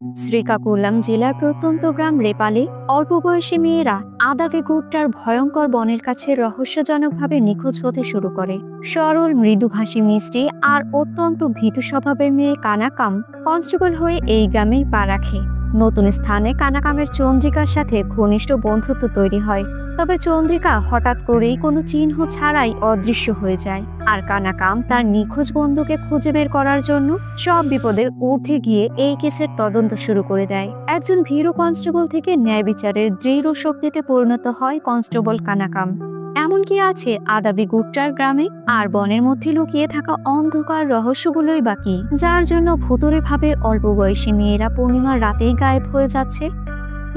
শ্রীকাকুলাম জেলার প্রত্যন্ত গ্রাম রেপালে অল্প বয়সী মেয়েরা আদাতে গুট্টার ভয়ঙ্কর বনের কাছে রহস্যজনকভাবে নিখোঁজ হতে শুরু করে। সরল মৃদুভাষী মিষ্টি আর অত্যন্ত ভীতু স্বভাবের মেয়ে কানাকাম কনস্টেবল হয়ে এই গ্রামেই পা রাখে। নতুন স্থানে কানাকামের চন্দ্রিকার সাথে ঘনিষ্ঠ বন্ধুত্ব তৈরি হয়। তবে চন্দ্রিকা হঠাৎ করেই কোনো চিহ্ন ছাড়াই অদৃশ্য হয়ে যায়, আর কানাকাম তার নিখোঁজ বন্ধুকে খুঁজে বের করার জন্য সব বিপদের ঊর্ধ্বে গিয়ে এই কেসের তদন্ত শুরু করে দেয়। একজন ভীরু কনস্টেবল থেকে ন্যায় বিচারের দৃঢ় শক্তিতে পরিণত হয় কনস্টেবল কানাকাম। এমন কি আছে আদাবি গুট্টার গ্রামে, আর বনের মধ্যে লুকিয়ে থাকা অন্ধকার রহস্যগুলোই বাকি, যার জন্য ভুতুরে ভাবে অল্প বয়সী মেয়েরা পূর্ণিমার রাতেই গায়েব হয়ে যাচ্ছে।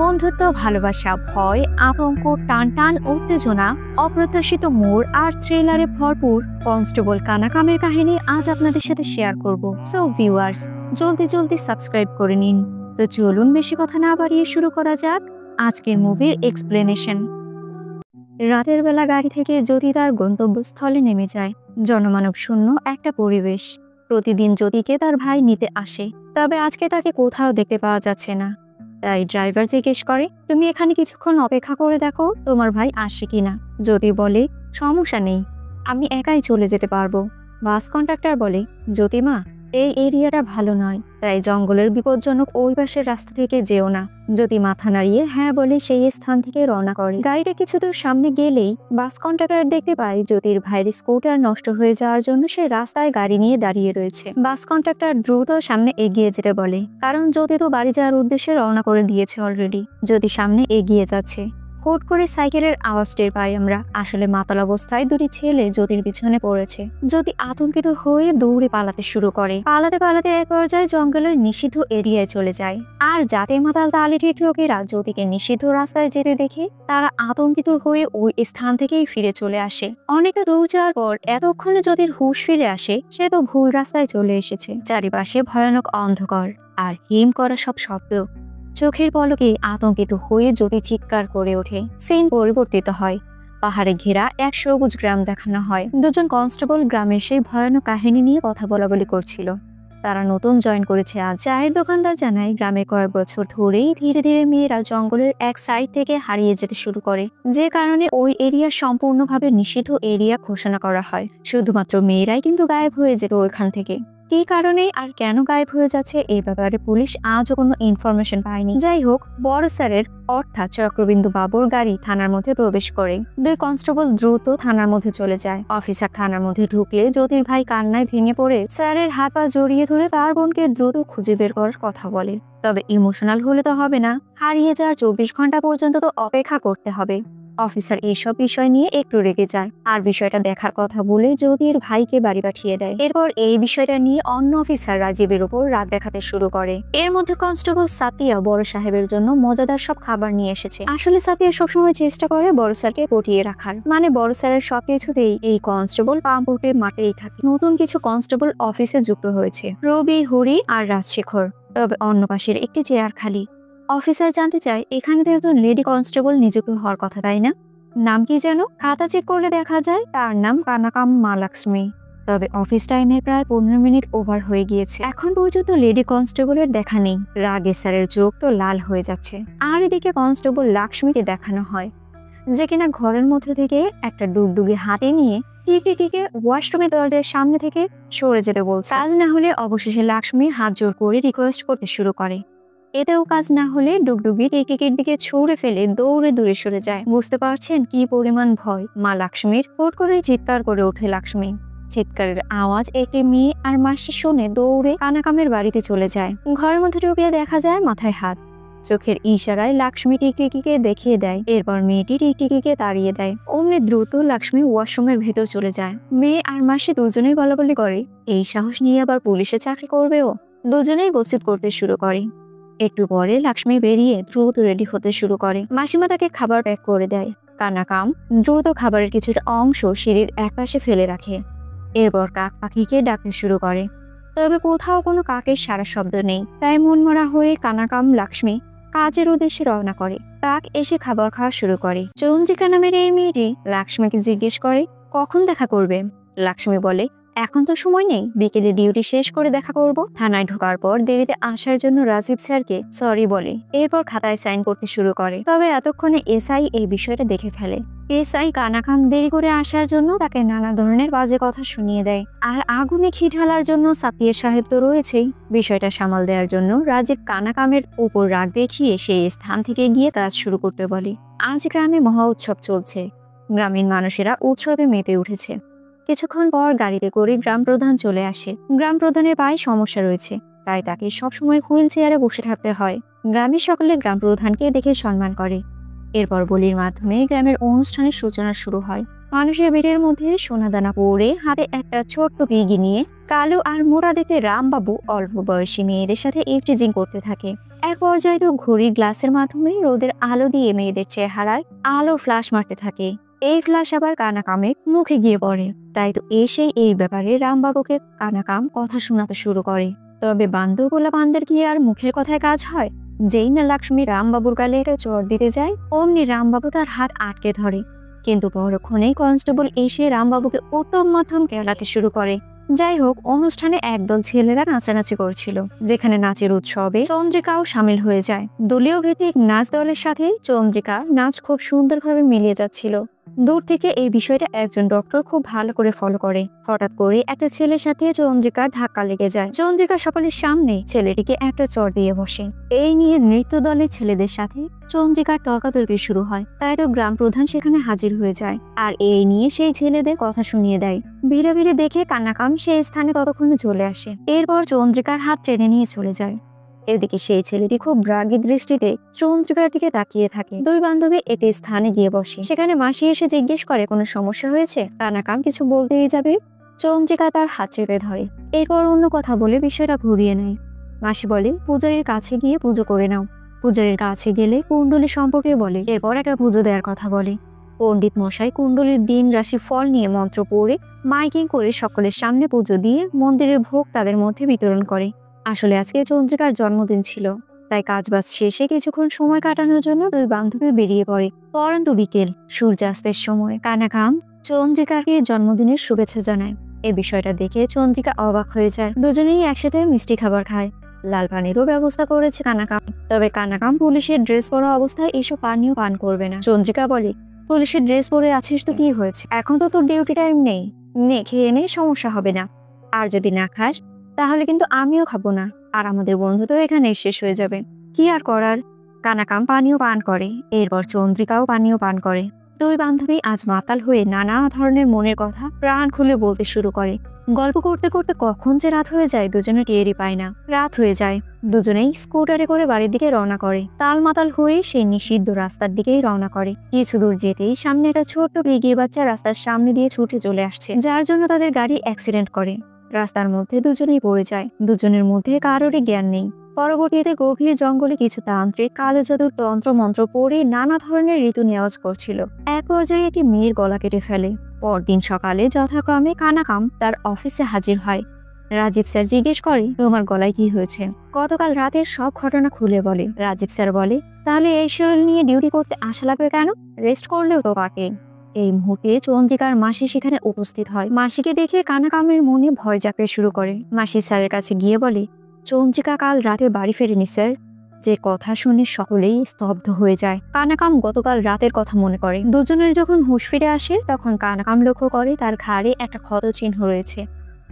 বন্ধুত্ব, ভালোবাসা, ভয়, আতঙ্ক, টানটান, উত্তেজনা, অপ্রত্যাশিত মোড় আর থ্রিলারে ভরপুর কনস্টেবল কানাকামের কাহিনী আজ আপনাদের সাথে শেয়ার করব। সো ভিউয়ার্স, জলদি সাবস্ক্রাইব করে নিন। তো চলুন বেশি কথা না বাড়িয়ে শুরু করা যাক আজকের মুভির এক্সপ্লেনেশন। রাতের বেলা গাড়ি থেকে জ্যোতি তার গন্তব্যস্থলে নেমে যায়। জনমানব শূন্য একটা পরিবেশ। প্রতিদিন জ্যোতিকে তার ভাই নিতে আসে, তবে আজকে তাকে কোথাও দেখতে পাওয়া যাচ্ছে না। তাই ড্রাইভার জিজ্ঞেস করে, তুমি এখানে কিছুক্ষণ অপেক্ষা করে দেখো তোমার ভাই আসে কিনা। জ্যোতি বলে, সমস্যা নেই, আমি একাই চলে যেতে পারবো। বাস কন্ডাক্টর বলে, জ্যোতিমা, এই এরিয়াটা ভালো নয়, তাই জঙ্গলের বিপজ্জনক ওই পাশের রাস্তা থেকে যেও না। জ্যোতি মাথা নাড়িয়ে হ্যাঁ বলে সেই স্থান থেকে রওনা করে। গাড়িটা কিছু দূর সামনে গেলেই বাস কন্ডাক্টর দেখতে পায় জ্যোতির ভাইয়ের স্কুটার নষ্ট হয়ে যাওয়ার জন্য সে রাস্তায় গাড়ি নিয়ে দাঁড়িয়ে রয়েছে। বাস কন্ডাক্টর দ্রুত সামনে এগিয়ে যেতে বলে, কারণ জ্যোতি তো বাড়ি যাওয়ার উদ্দেশ্যে রওনা করে দিয়েছে অলরেডি। জ্যোতি সামনে এগিয়ে যাচ্ছে। হুট করে সাইকেলের আওয়াজ টের পাই আমরা। আসলে মাতাল অবস্থায় দুটি ছেলে জ্যোতির পিছনে পড়েছে। জ্যোতি আতঙ্কিত হয়ে দৌড়ে পালাতে শুরু করে। পালাতে এক পর্যায়ে জঙ্গলের নিষিদ্ধ এরিয়ায় চলে যায়। আর যাতে মাতাল তালিঠিক লোকেরা জ্যোতিকে নিষিদ্ধ রাস্তায় যেতে দেখে তারা আতঙ্কিত হয়ে ওই স্থান থেকেই ফিরে চলে আসে। অনেকে দৌড় যাওয়ার পর এতক্ষণে জ্যোতির হুঁশ ফিরে আসে, সে তো ভুল রাস্তায় চলে এসেছে। চারিপাশে ভয়ানক অন্ধকার আর হিম করা সব শব্দ। চোখের পলকে আতঙ্কিত হয়ে জ্যোতি চিৎকার করে ওঠে। সিন পরিবর্তিত হয়। পাহাড়ে ঘেরা এক সবুজ গ্রাম দেখানো হয়। দুজন কনস্টেবল গ্রামের সেই ভয়ানক কাহিনী নিয়ে কথা বলাবলি করছিল। তারা নতুন জয়েন করেছে আজ। চায়ের দোকানদার জানায়, গ্রামে কয়েক বছর ধরেই ধীরে ধীরে মেয়েরা জঙ্গলের এক সাইড থেকে হারিয়ে যেতে শুরু করে, যে কারণে ওই এরিয়া সম্পূর্ণভাবে নিষিদ্ধ এরিয়া ঘোষণা করা হয়। শুধুমাত্র মেয়েরাই কিন্তু গায়েব হয়ে যেত ওইখান থেকে। কি কারণে আর কেন গায়েব হয়ে যাচ্ছে এই ব্যাপারে পুলিশ আজও কোনো ইনফরমেশন পায়নি। যাই হোক, বড় স্যারের অর্থাৎ চক্রবিন্দু বাবুর গাড়ি থানার মধ্যে প্রবেশ করে। দুই কনস্টেবল দ্রুত থানার মধ্যে চলে যায়। অফিসার থানার মধ্যে ঢুকলে জ্যোতির ভাই কান্নায় ভেঙে পড়ে স্যারের হাত পা জড়িয়ে ধরে তার বোনকে দ্রুত খুঁজে বের করার কথা বলে। তবে ইমোশনাল হলে তো হবে না, হারিয়ে যাওয়ার 24 ঘন্টা পর্যন্ত তো অপেক্ষা করতে হবে। অফিসার এইসব বিষয় নিয়ে একটু রেগে যায় আর বিষয়টা দেখার কথা বলে জ্যোতির ভাইকে বাড়ি পাঠিয়ে দেয়। এরপর এই বিষয়টা নিয়ে অন্য অফিসার রাজীবের উপর রাগ দেখাতে শুরু করে। এর মধ্যে কনস্টেবল সাতিয়া বড় সাহেবের জন্য মজাদার সব খাবার নিয়ে এসেছে। আসলে সাতিয়া সবসময় চেষ্টা করে বড় স্যারকে পটিয়ে রাখার, মানে বড় স্যারের সবকিছুতেই এই কনস্টেবল পাম্পুটে মাঠেই থাকে। নতুন কিছু কনস্টেবল অফিসে যুক্ত হয়েছে, রবি, হরি আর রাজশেখর। তবে অন্য পাশের একটি চেয়ার খালি। অফিসার জানতে চায়, এখানে তো একজন লেডি কনস্টেবল নিযুক্ত হওয়ার কথা, তাই না? নাম কি যেন? খাতা চেক করলে দেখা যায় তার নাম কানাকাম মহালক্ষ্মী। তবে অফিস টাইমের প্রায় 15 মিনিট ওভার হয়ে গিয়েছে, এখন পর্যন্ত লেডি কনস্টেবলের দেখা নেই। রাগে স্যারের চোখ তো লাল হয়ে যাচ্ছে। আর এদিকে কনস্টেবল লক্ষ্মীকে দেখানো হয়, যে কিনা ঘরের মধ্যে থেকে একটা ডুগডুগি হাতে নিয়ে টিকে ওয়াশরুমের দরজার সামনে থেকে সরে যেতে বলছে। কাজ না হলে অবশেষে লক্ষ্মী হাত জোর করে রিকোয়েস্ট করতে শুরু করে। এতেও কাজ না হলে ডুগডুগি টিকিকের দিকে ছুঁড়ে ফেলে দৌড়ে দূরে সরে যায়। বুঝতে পারছেন কি পরিমাণ ভয় মা লক্ষ্মীর? হুট করে চিৎকার করে ওঠে লক্ষ্মী। চিৎকারের আওয়াজ একটি মেয়ে আর মাসি শুনে দৌড়ে কানাকামের বাড়িতে চলে যায়। ঘরের মধ্যে ঢুকলে দেখা যায় মাথায় হাত। চোখের ইশারায় লক্ষ্মী টিকটিকিকে দেখিয়ে দেয়। এরপর মেয়েটি টিকটিকিকে তাড়িয়ে দেয়। অমনি দ্রুত লক্ষ্মী ওয়াশরুমের ভেতর চলে যায়। মেয়ে আর মাসি দুজনেই বলাবলি করে, এই সাহস নিয়ে আবার পুলিশে চাকরি করবেও। দুজনেই গসিপ করতে শুরু করে। একটু পরে লক্ষ্মী বেরিয়ে দ্রুত রেডি হতে শুরু করে। মাসিমা তাকে খাবার প্যাক করে দেয়। কানাকাম দ্রুত খাবারের কিছুটা অংশ সিঁড়ির একপাশে ফেলে রাখে। এরপর কাক পাখিকে ডাকতে শুরু করে, তবে কোথাও কোনো কাকের সারা শব্দ নেই। তাই মনমরা হয়ে কানাকাম লক্ষ্মী কাজের উদ্দেশ্যে রওনা করে। কাক এসে খাবার খাওয়া শুরু করে। চন্দ্রিকা নামের এই মেয়েটি লক্ষ্মীকে জিজ্ঞেস করে, কখন দেখা করবে? লক্ষ্মী বলে, এখন তো সময় নেই, বিকেলে ডিউটি শেষ করে দেখা করব। থানায় ঢোকার পর দেরিতে আসার জন্য রাজীব স্যারকে সরি বলে এরপর খাতায় সাইন করতে শুরু করে। তবে এতক্ষণে এসআই এই বিষয়টা দেখে ফেলে। এসআই কানাকাম দেরি করে আসার জন্য তাকে নানা ধরনের বাজে কথা শুনিয়ে দেয়। আর আগুনে ঘি ঢালার জন্য সাতিয়ে সাহেব তো রয়েছেই। বিষয়টা সামাল দেওয়ার জন্য রাজীব কানাকামের উপর রাগ দেখিয়ে সেই স্থান থেকে গিয়ে কাজ শুরু করতে বলে। আজ গ্রামে মহা উৎসব চলছে। গ্রামীণ মানুষেরা উৎসবে মেতে উঠেছে। কিছুক্ষণ পর গাড়িতে করে গ্রাম প্রধান চলে আসে। গ্রাম প্রধানের পায়ে সমস্যা রয়েছে, তাই তাকে সবসময় হুইল চেয়ারে বসে থাকতে হয়। গ্রামের সকলে গ্রাম প্রধানকে দেখে সম্মান করে। এরপর বলির মাধ্যমে গ্রামের অনুষ্ঠানের সূচনা শুরু হয়। মানুষের ভিড়ের মধ্যে সোনাদানা পরে হাতে একটা ছোট্ট পিগি নিয়ে কালো আর মোটা দেখতে রামবাবু অল্প বয়সী মেয়েদের সাথে ইফটিজিং করতে থাকে। এক পর্যায়ে তো ঘড়ির গ্লাসের মাধ্যমে রোদের আলো দিয়ে মেয়েদের চেহারায় আলো ফ্ল্যাশ মারতে থাকে। এই ফ্ল্যাশ আবার কানাকামের মুখে গিয়ে পড়ে। তাই তো এসেই এই ব্যাপারে রামবাবুকে কানাকাম কথা শোনাতে শুরু করে। তবে বান্দরগোলা বান্দার কি আর মুখের কথায় কাজ হয়? যেই না লক্ষ্মী রামবাবুর গালে একটা চড় দিতে যায়, অমনি রামবাবু তার হাত আটকে ধরে। কিন্তু পরক্ষণেই কনস্টেবল এসে রামবাবুকে উত্তম মধ্যম কেলাতে শুরু করে। যাই হোক, অনুষ্ঠানে একদল ছেলেরা নাচানাচি করছিল, যেখানে নাচের উৎসবে চন্দ্রিকাও সামিল হয়ে যায়। দলীয় ভিত্তিক নাচ দলের সাথে চন্দ্রিকা নাচ খুব সুন্দরভাবে মিলিয়ে যাচ্ছিল। দূর থেকে এই বিষয়টা একজন ডক্টর খুব ভালো করে ফলো করে। হঠাৎ করে একটা ছেলের সাথে চন্দ্রিকার ধাক্কা লেগে যায়। চন্দ্রিকা সকলের সামনে ছেলেটিকে একটা চড় দিয়ে বসে। এই নিয়ে নৃত্য দলের ছেলেদের সাথে চন্দ্রিকার তর্কাতর্কি শুরু হয়। তাই তো গ্রাম প্রধান সেখানে হাজির হয়ে যায় আর এই নিয়ে সেই ছেলেদের কথা শুনিয়ে দেয়। ভিড়ে ভিড়ে দেখে কান্নাকাম সেই স্থানে ততক্ষণে চলে আসে। এরপর চন্দ্রিকার হাত টেনে নিয়ে চলে যায়। এদিকে সেই ছেলেটি খুব রাগী দৃষ্টিতে চন্দ্রিকার দিকে তাকিয়ে থাকে। দুই বান্ধবী একটি স্থানে গিয়ে বসে। সেখানে মাসি এসে জিজ্ঞেস করে কোনো সমস্যা হয়েছে। কানাকাম কিছু বলতেই যাবে, চন্দ্রিকা তার হাত চেপে ধরে। এরপর অন্য কথা বলে বিষয়টা ঘুরিয়ে নেয়। মাসি বলে পূজারীর কাছে গিয়ে পুজো করে নাও। পূজারীর কাছে গেলে কুণ্ডলী সম্পর্কে বলে। এরপর একটা পুজো দেওয়ার কথা বলে। পণ্ডিত মশাই কুণ্ডলীর দিন রাশি ফল নিয়ে মন্ত্র পড়ে মাইকিং করে সকলের সামনে পুজো দিয়ে মন্দিরের ভোগ তাদের মধ্যে বিতরণ করে। আসলে আজকে চন্দ্রিকার জন্মদিন ছিল, তাই কাজবাজ শেষে কিছুক্ষণ সময় কাটানোর জন্য দুই বান্ধবী বেরিয়ে পড়ে। পরন্তু বিকেল সূর্যাস্তের সময় কানাকাম চন্দ্রিকাকে জন্মদিনের শুভেচ্ছা জানায়। এই বিষয়টা দেখে চন্দ্রিকা অবাক হয়ে যায়। দুজনেই একসাথে মিষ্টি খাবার খায়। লাল পানিরও ব্যবস্থা করেছে কানাকাম। তবে কানাকাম পুলিশের ড্রেস পরা অবস্থায় এসব পানীয় পান করবে না। চন্দ্রিকা বলে, পুলিশের ড্রেস পরে আছিস তো কি হয়েছে, এখন তো তোর ডিউটি টাইম নেই, নে খেয়ে নে, সমস্যা হবে না। আর যদি না খাস তাহলে কিন্তু আমিও খাবো না, আর আমাদের বন্ধু তো এখানে শেষ হয়ে যাবে। কি আর করার, কানাকাম পানীয় পান করে। এরপর চন্দ্রিকাও পানীয় পান করে। দুই বান্ধবী আজ মাতাল হয়ে নানা ধরনের মনের কথা প্রাণ খুলে বলতে শুরু করে। গল্প করতে করতে কখন যে রাত হয়ে যায় দুজনে টেরই পায় না। রাত হয়ে যায়, দুজনেই স্কুটারে করে বাড়ির দিকে রওনা করে। তাল মাতাল হয়ে সেই নিষিদ্ধ রাস্তার দিকেই রওনা করে। কিছু দূর যেতেই সামনে একটা ছোট্ট পিগির বাচ্চা রাস্তার সামনে দিয়ে ছুটে চলে আসছে, যার জন্য তাদের গাড়ি অ্যাক্সিডেন্ট করে। রাস্তার মধ্যে দুজনেই পড়ে যায়। দুজনের মধ্যে কারোরই জ্ঞান নেই। পরবর্তীতে গভীর জঙ্গলে কিছু তান্ত্রিক কালো জাদুর তন্ত্র মন্ত্র পড়ে নানা ধরনের ঋতু নেওয়াজ করছিল। এক পর্যায়ে একটি মেয়ের গলা কেটে ফেলে। পরদিন সকালে যথাক্রমে কানাকাম তার অফিসে হাজির হয়। রাজীব স্যার জিজ্ঞেস করে, তোমার গলায় কি হয়েছে? গতকাল রাতের সব ঘটনা খুলে বলে। রাজীব স্যার বলে, তাহলে এই শরীর নিয়ে ডিউটি করতে আসা লাগবে কেন? রেস্ট করলেও তো পাকে। এই মুহূর্তে চন্দ্রিকার মাসি সেখানে উপস্থিত হয়। মাসিকে দেখে কানাকামের মনে ভয় জাগতে শুরু করে। মাসি স্যারের কাছে গিয়ে বলে, চন্দ্রিকা কাল রাতে বাড়ি ফেরেনি স্যার। যে কথা শুনে সকলেই স্তব্ধ হয়ে যায়। কানাকাম গতকাল রাতের কথা মনে করে। দুজনের যখন হুঁশ ফিরে আসে তখন কানাকাম লক্ষ্য করে তার ঘাড়ে একটা ক্ষত চিহ্ন রয়েছে।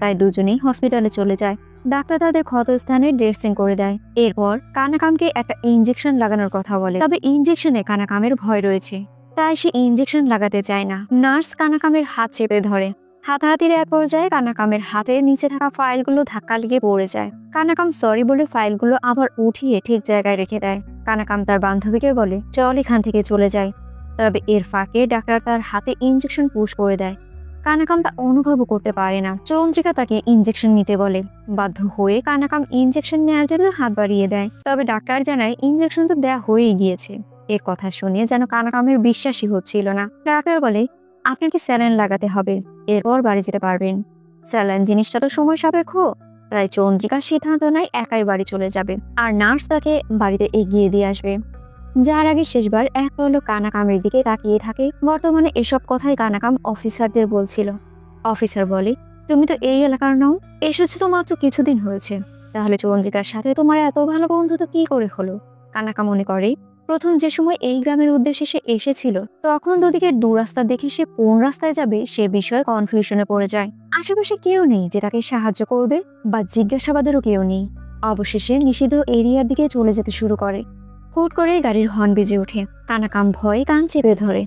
তাই দুজনেই হসপিটালে চলে যায়। ডাক্তার তাদের ক্ষতস্থানে ড্রেসিং করে দেয়। এরপর কানাকামকে একটা ইনজেকশন লাগানোর কথা বলে। তবে ইনজেকশনে কানাকামের ভয় রয়েছে, তাই সে ইনজেকশন লাগাতে চায় না। নার্স কানাকামের হাত চেপে ধরে। হাতাহাতির এক পর্যায়ে কানাকামের হাতের নিচে থাকা ফাইলগুলো ধাক্কা লেগে পড়ে যায়। কানাকাম সরি বলে ফাইলগুলো আবার উঠিয়ে ঠিক জায়গায় রেখে দেয়। কানাকাম তার বান্ধবীকে বলে, চল এখান থেকে চলে যায়। তবে এর ফাঁকে ডাক্তার তার হাতে ইনজেকশন পুশ করে দেয়। কানাকাম তা অনুভব করতে পারে না। চন্দ্রিকা তাকে ইনজেকশন নিতে বলে। বাধ্য হয়ে কানাকাম ইনজেকশন নেওয়ার জন্য হাত বাড়িয়ে দেয়। তবে ডাক্তার জানায় ইনজেকশন তো দেয়া হয়েই গিয়েছে। এর কথা শুনে যেন কানাকামের বিশ্বাসই হচ্ছিল না। ডাক্তার বলে, আপনাকে স্যালাইন লাগাতে হবে, এরপর বাড়ি যেতে পারবেন। স্যালাইন জিনিসটা তো সময় সাপেক্ষ, তাই চন্দ্রিকার সিদ্ধান্ত নেয় একাই বাড়ি চলে যাবে, আর নার্স তাকে বাড়িতে এগিয়ে দিয়ে আসবে। যার আগে শেষবার এক পলক কানাকামের দিকে তাকিয়ে থাকে। বর্তমানে এসব কথাই কানাকাম অফিসারদের বলছিল। অফিসার বলে, তুমি তো এই এলাকার নও, এসেছো তো মাত্র কিছুদিন হয়েছে, তাহলে চন্দ্রিকার সাথে তোমার এত ভালো বন্ধুত্ব কি করে হলো? কানাকা মনে করে প্রথম যে সময় এই গ্রামের উদ্দেশ্যে সে এসেছিল তখন দুদিকে দু রাস্তা দেখে সে কোন রাস্তায় যাবে সে বিষয়ে কনফিউশনে পড়ে যায়। আশেপাশে কেউ নেই যে তাকে সাহায্য করবে বা জিজ্ঞাসাবাদেরও কেউ নেই। অবশেষে নিষিদ্ধ এরিয়ার দিকে চলে যেতে শুরু করে। হুট করে গাড়ির হর্ন বেজে ওঠে। কানাকাম ভয়ে কান চেপে ধরে।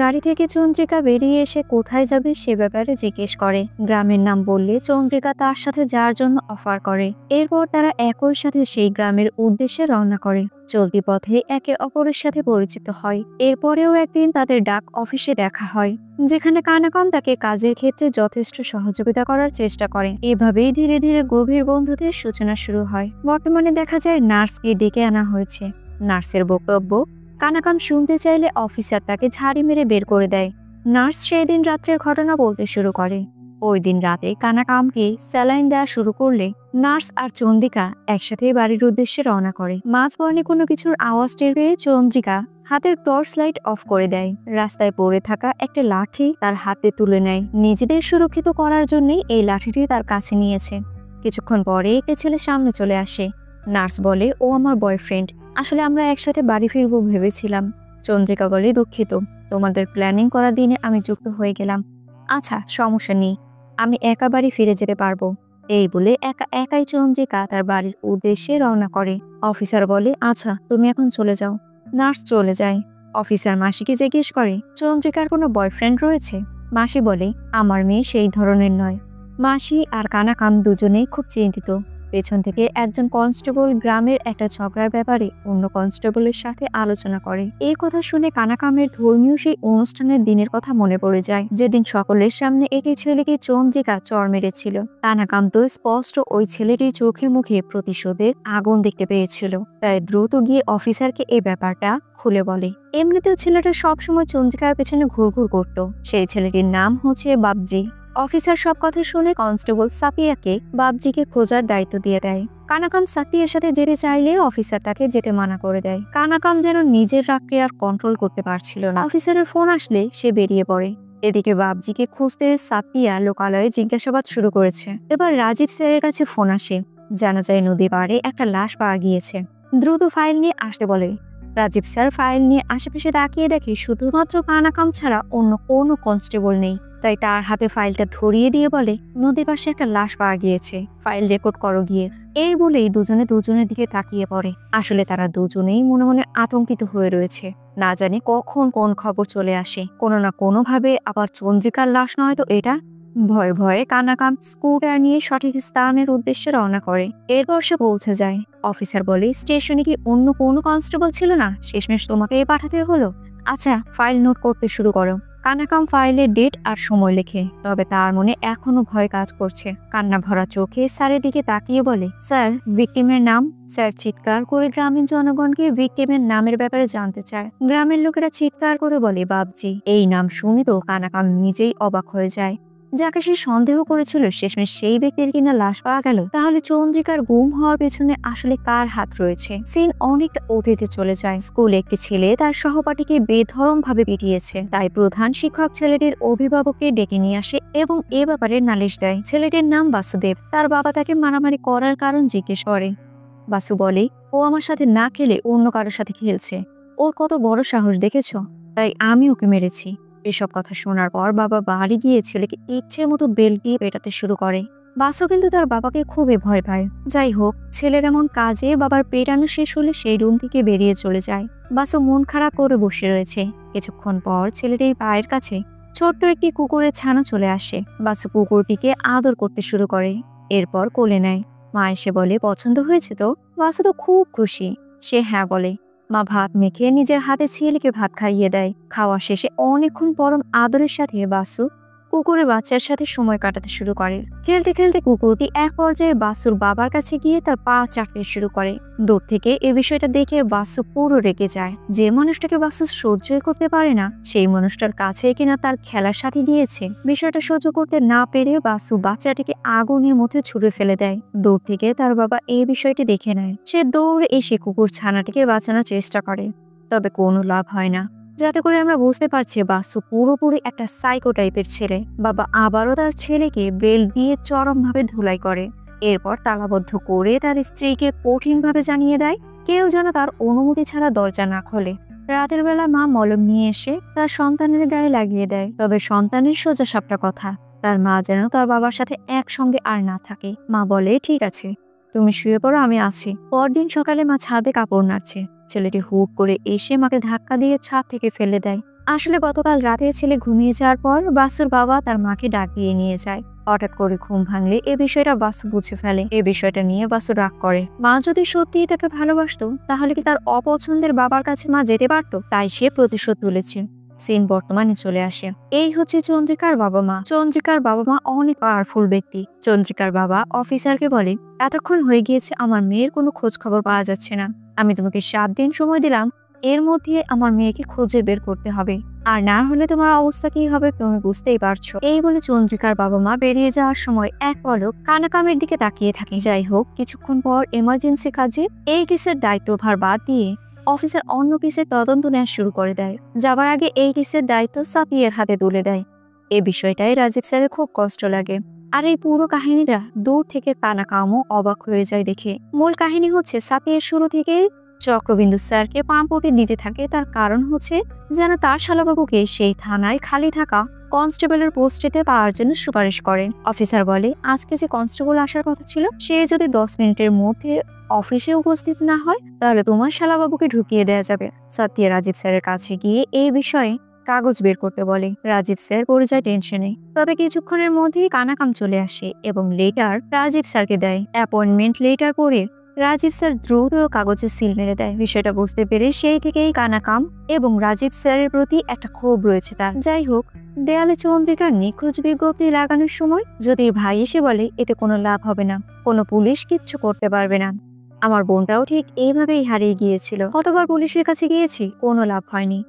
গাড়ি থেকে চন্দ্রিকা বেরিয়ে এসে কোথায় যাবে সে ব্যাপারে জিজ্ঞেস করে। গ্রামের নাম বললে চন্দ্রিকা তার সাথে যাওয়ার জন্য অফার করে। এরপর তারা একই সাথে সেই গ্রামের উদ্দেশ্যে রওনা করে। চলতি পথে একে অপরের সাথে পরিচিত হয়। এরপরেও একদিন তাদের ডাক অফিসে দেখা হয়, যেখানে কানাকাম তাকে কাজের ক্ষেত্রে যথেষ্ট সহযোগিতা করার চেষ্টা করে। এভাবেই ধীরে ধীরে গভীর বন্ধুত্বের সূচনা শুরু হয়। বর্তমানে দেখা যায় নার্সকে ডেকে আনা হয়েছে। নার্সের বক্তব্য কানাকাম শুনতে চাইলে অফিসার তাকে ঝাড়ি মেরে বের করে দেয়। নার্স সেই দিন রাত্রের ঘটনা বলতে শুরু করে। ওই দিন রাতে কানাকামকে স্যালাইন দেওয়া শুরু করলে নার্স আর চন্দ্রিকা একসাথে বাড়ির উদ্দেশ্যে রওনা করে। মাঝবর্ণে কোনো কিছুর আওয়াজ টের পেয়ে চন্দ্রিকা হাতের টর্চ লাইট অফ করে দেয়। রাস্তায় পড়ে থাকা একটা লাঠি তার হাতে তুলে নেয়। নিজেদের সুরক্ষিত করার জন্যই এই লাঠিটি তার কাছে নিয়েছে। কিছুক্ষণ পরে একটা ছেলে সামনে চলে আসে। নার্স বলে ও আমার বয়ফ্রেন্ড, আসলে আমরা একসাথে বাড়ি ফিরবো ভেবেছিলাম। চন্দ্রিকা বলে দুঃখিত, তোমাদের প্ল্যানিং করা দিনে আমি যুক্ত হয়ে গেলাম। আচ্ছা সমস্যা নেই, আমি একা বাড়ি ফিরে যেতে পারবো। এই বলে একাই চন্দ্রিকা তার বাড়ির উদ্দেশ্যে রওনা করে। অফিসার বলে আচ্ছা তুমি এখন চলে যাও। নার্স চলে যায়। অফিসার মাসিকে জিজ্ঞেস করে চন্দ্রিকার কোনো বয়ফ্রেন্ড রয়েছে? মাসি বলে আমার মেয়ে সেই ধরনের নয়। মাসি আর কানাকাম দুজনেই খুব চিন্তিত। পেছন থেকে একজন কনস্টেবল গ্রামের একটা ঝগড়ার ব্যাপারে অন্য কনস্টেবলের সাথে আলোচনা করে। এই কথা শুনে কানাকামের ধর্মীয় সেই অনুষ্ঠানের দিনের কথা মনে পড়ে যায়, যেদিন সকলের সামনে একটি ছেলেকে চন্দ্রিকা চর মেরেছিল। কানাকাম তো স্পষ্ট ওই ছেলেটির চোখে মুখে প্রতিশোধের আগুন দেখতে পেয়েছিল। তাই দ্রুত গিয়ে অফিসারকে এই ব্যাপারটা খুলে বলে। এমনিতেও ছেলেটা সবসময় চন্দ্রিকার পেছনে ঘুরঘুর করত। সেই ছেলেটির নাম হচ্ছে বাবজি। অফিসার সব কথা শুনে কনস্টেবল সাতিয়াকে বাবজিকে খোঁজার দায়িত্ব দিয়ে দেয়। কানাকাম সাতিয়ার সাথে যেতে চাইলে অফিসার তাকে যেতে মানা করে দেয়। কানাকাম যেন নিজের রাগকে আর কন্ট্রোল করতে পারছিল না। অফিসারের ফোন আসলে সে বেরিয়ে পড়ে। এদিকে বাবজিকে খুঁজতে সাতিয়া লোকালয়ে জিজ্ঞাসাবাদ শুরু করেছে। এবার রাজীব স্যারের কাছে ফোন আসে। জানা যায় নদী পাড়ে একটা লাশ পাওয়া গিয়েছে, দ্রুত ফাইল নিয়ে আসতে বলে। রাজীব স্যার ফাইল নিয়ে আশেপাশে তাকিয়ে দেখে শুধুমাত্র কানাকাম ছাড়া অন্য কোনো কনস্টেবল নেই। তাই তার হাতে ফাইলটা ধরিয়ে দিয়ে বলে নদীর পাশে একটা লাশ পাওয়া গিয়েছে, ফাইল রেকর্ড করো গিয়ে। এই বলেই দুজনে দুজনের দিকে তাকিয়ে পড়ে। আসলে তারা দুজনেই মনে মনে আতঙ্কিত হয়ে রয়েছে। না জানি কখন কোন খবর চলে আসে, কোনো না কোনো ভাবে আবার চন্দ্রিকার লাশ নয় তো এটা। ভয়ে ভয়ে কানাকাম স্কুটার নিয়ে সঠিক স্থানের উদ্দেশ্যে রওনা করে। এরপর সে পৌঁছে যায়। অফিসার বলে স্টেশনে কি অন্য কোনো কনস্টেবল ছিল না, শেষমেশ তোমাকে পাঠাতে হলো? আচ্ছা ফাইল নোট করতে শুরু করো। কানাকাম ফাইলের ডেট আর সময় লেখে, তবে তার মনে এখনো ভয় কাজ করছে। কান্না ভরা চোখে স্যারের দিকে তাকিয়ে বলে স্যার ভিকটিমের নাম। স্যার চিৎকার করে গ্রামীণ জনগণকে ভিকটিমের নামের ব্যাপারে জানতে চায়। গ্রামের লোকেরা চিৎকার করে বলে বাবজি। এই নাম শুনে তো কানাকাম নিজেই অবাক হয়ে যায়। যাকে সে সন্দেহ করেছিল শেষমেশ সেই ব্যক্তির কিনা লাশ পাওয়া গেল। তাহলে চন্দ্রিকার গুম হওয়ার পেছনে আসলে কার হাত রয়েছে? সিন অনেকটা অতীতে চলে যায়। স্কুলে একটি ছেলে তার সহপাঠীকে বেধড়ম ভাবে পিটিয়েছে। তাই প্রধান শিক্ষক ছেলেটির অভিভাবককে ডেকে নিয়ে আসে এবং এ ব্যাপারে নালিশ দেয়। ছেলেটির নাম বাসুদেব। তার বাবা তাকে মারামারি করার কারণ জিজ্ঞেস করে। বাসু বলে ও আমার সাথে না খেলে অন্য কারোর সাথে খেলছে, ওর কত বড় সাহস দেখেছ, তাই আমি ওকে মেরেছি। এসব কথা শোনার পর বাবা বাড়ি গিয়ে ছেলেকে ইচ্ছে মতো বেল দিয়ে পেটাতে শুরু করে। বাসু কিন্তু তার বাবাকে খুবই ভয় পায়। যাই হোক ছেলের এমন কাজে বাবার পেটানো শেষ হলে সেই রুম থেকে বেরিয়ে চলে যায়। বাসু মন খারাপ করে বসে রয়েছে। কিছুক্ষণ পর ছেলের এই পায়ের কাছে ছোট্ট একটি কুকুরের ছানা চলে আসে। বাসু কুকুরটিকে আদর করতে শুরু করে, এরপর কোলে নেয়। মা এসে বলে পছন্দ হয়েছে তো? বাসু তো খুব খুশি। সে হ্যাঁ বলে। মা ভাত মেখে নিজের হাতে ছেলেকে ভাত খাইয়ে দেয়। খাওয়া শেষে অনেকক্ষণ পরম আদরের সাথে বাসু কুকুরের বাচ্চার সাথে সময় কাটাতে শুরু করে। খেলতে খেলতে কুকুরটি এক পর্যায়ে বাসুর বাবার কাছে গিয়ে তার পা চাটতে শুরু করে। দূর থেকে এই বিষয়টা দেখে বাসু পুরো রেগে যায়। যে মানুষটাকে বাসু সহ্যই করতে পারে না সেই মানুষটার কাছে কিনা তার খেলার সাথে দিয়েছে। বিষয়টা সহ্য করতে না পেরে বাসু বাচ্চাটিকে আগুনের মধ্যে ছুঁড়ে ফেলে দেয়। দূর থেকে তার বাবা এই বিষয়টি দেখে নেয়। সে দৌড়ে এসে কুকুর ছানাটিকে বাঁচানোর চেষ্টা করে, তবে কোনো লাভ হয় না। যাতে করে আমরা বুঝতে পারছি বাসু পুরোপুরি একটা সাইকো টাইপের ছেলে। বাবা আবারও তার ছেলেকে বেল দিয়ে চরমভাবে ধুলাই করে, এরপর তালাবদ্ধ করে তার স্ত্রীকে কঠিনভাবে জানিয়ে দেয় কেউ যেন তার অনুমতি ছাড়া দরজা না খোলে। রাতের বেলা মা মলম নিয়ে এসে তার সন্তানের গায়ে লাগিয়ে দেয়, তবে সন্তানের সোজা সাপটা কথা, তার মা যেন তার বাবার সাথে একসঙ্গে আর না থাকে। মা বলে, ঠিক আছে, তুমি শুয়ে পড়ো, আমি আছি। পরদিন সকালে মা ছাদে কাপড় নাড়ছে, ছেলেটি হুট করে এসে মাকে ধাক্কা দিয়ে ছাদ থেকে ফেলে দেয়। আসলে গতকাল রাতে ছেলে ঘুমিয়ে যাওয়ার পর বাসুর বাবা তার মাকে ডাক দিয়ে নিয়ে যায়। হঠাৎ করে ঘুম ভাঙলে এ বিষয়টা বাসু বুঝে ফেলে। এই বিষয়টা নিয়ে বাসু রাগ করে। মা যদি সত্যিই তাকে ভালোবাসতো তাহলে কি তার অপছন্দের বাবার কাছে মা যেতে পারতো? তাই সে প্রতিশোধ তুলেছে। সিন বর্তমানে চলে আসে। এই হচ্ছে চন্দ্রিকার বাবা মা। চন্দ্রিকার বাবা মা অনেক পাওয়ারফুল ব্যক্তি। চন্দ্রিকার বাবা অফিসারকে বলে, এতক্ষণ হয়ে গিয়েছে, আমার মেয়ের কোনো খোঁজ খবর পাওয়া যাচ্ছে না। আমি তোমাকে 7 দিন সময় দিলাম, এর মধ্যে আমার মেয়েকে খুঁজে বের করতে হবে, আর না হলে তোমার অবস্থা কি হবে তুমি বুঝতেই পারছো। এই বলে চন্দ্রিকার বাবা মা বেরিয়ে যাওয়ার সময় এক পলক কানাকামের দিকে তাকিয়ে থাকে। যাই হোক, কিছুক্ষণ পর এমার্জেন্সি কাজে এই কেসের দায়িত্বভার বাদ দিয়ে অফিসার অন্য কেসের তদন্ত নেওয়া শুরু করে দেয়। যাবার আগে এই কেসের দায়িত্ব সাফিয়ের হাতে তুলে দেয়। এই বিষয়টাই রাজীব স্যারের খুব কষ্ট লাগে। আর এই পুরো কাহিনীটা দূর থেকে কানাকামও অবাক হয়ে যায় দেখে। মূল কাহিনী হচ্ছে সাফিয়ের শুরু থেকে চক্রবিন্দু স্যারকে পাম্পটি দিতে থাকে, তার কারণ হচ্ছে যেন তার শালাবাবুকে সেই থানায় খালি থাকা কনস্টেবলের পোস্টেতে পাওয়ার জন্য সুপারিশ করেন। অফিসার বলে, আজকে যে কনস্টেবল আসার কথা ছিল সে যদি 10 মিনিটের মধ্যে অফিসে উপস্থিত না হয় তাহলে তোমার শালাবাবুকে ঢুকিয়ে দেওয়া যাবে। সাথী রাজীব স্যারের কাছে গিয়ে এই বিষয়ে কাগজ বের করতে বলে। রাজীব স্যার পড়ে যায় টেনশনে। তবে কিছুক্ষণের মধ্যেই কানাকাম চলে আসে এবং লেটার রাজীব স্যারকে দেয়। অ্যাপয়েন্টমেন্ট লেটার পড়ে রাজীব স্যার দ্রুত কাগজে সিল মেরে দেয়। বিষয়টা বুঝতে পেরে সেই থেকেই কানাকাম এবং রাজীব স্যারের প্রতি একটা ক্ষোভ রয়েছে তার। যাই হোক, দেয়ালে চন্দ্রিকার নিখোঁজ বিজ্ঞপ্তি লাগানোর সময় যদি ভাই এসে বলে এতে কোনো লাভ হবে না, কোনো পুলিশ কিচ্ছু করতে পারবে না, আমার বোনটাও ঠিক এইভাবেই হারিয়ে গিয়েছিল, কতবার পুলিশের কাছে গিয়েছি, কোনো লাভ হয়নি,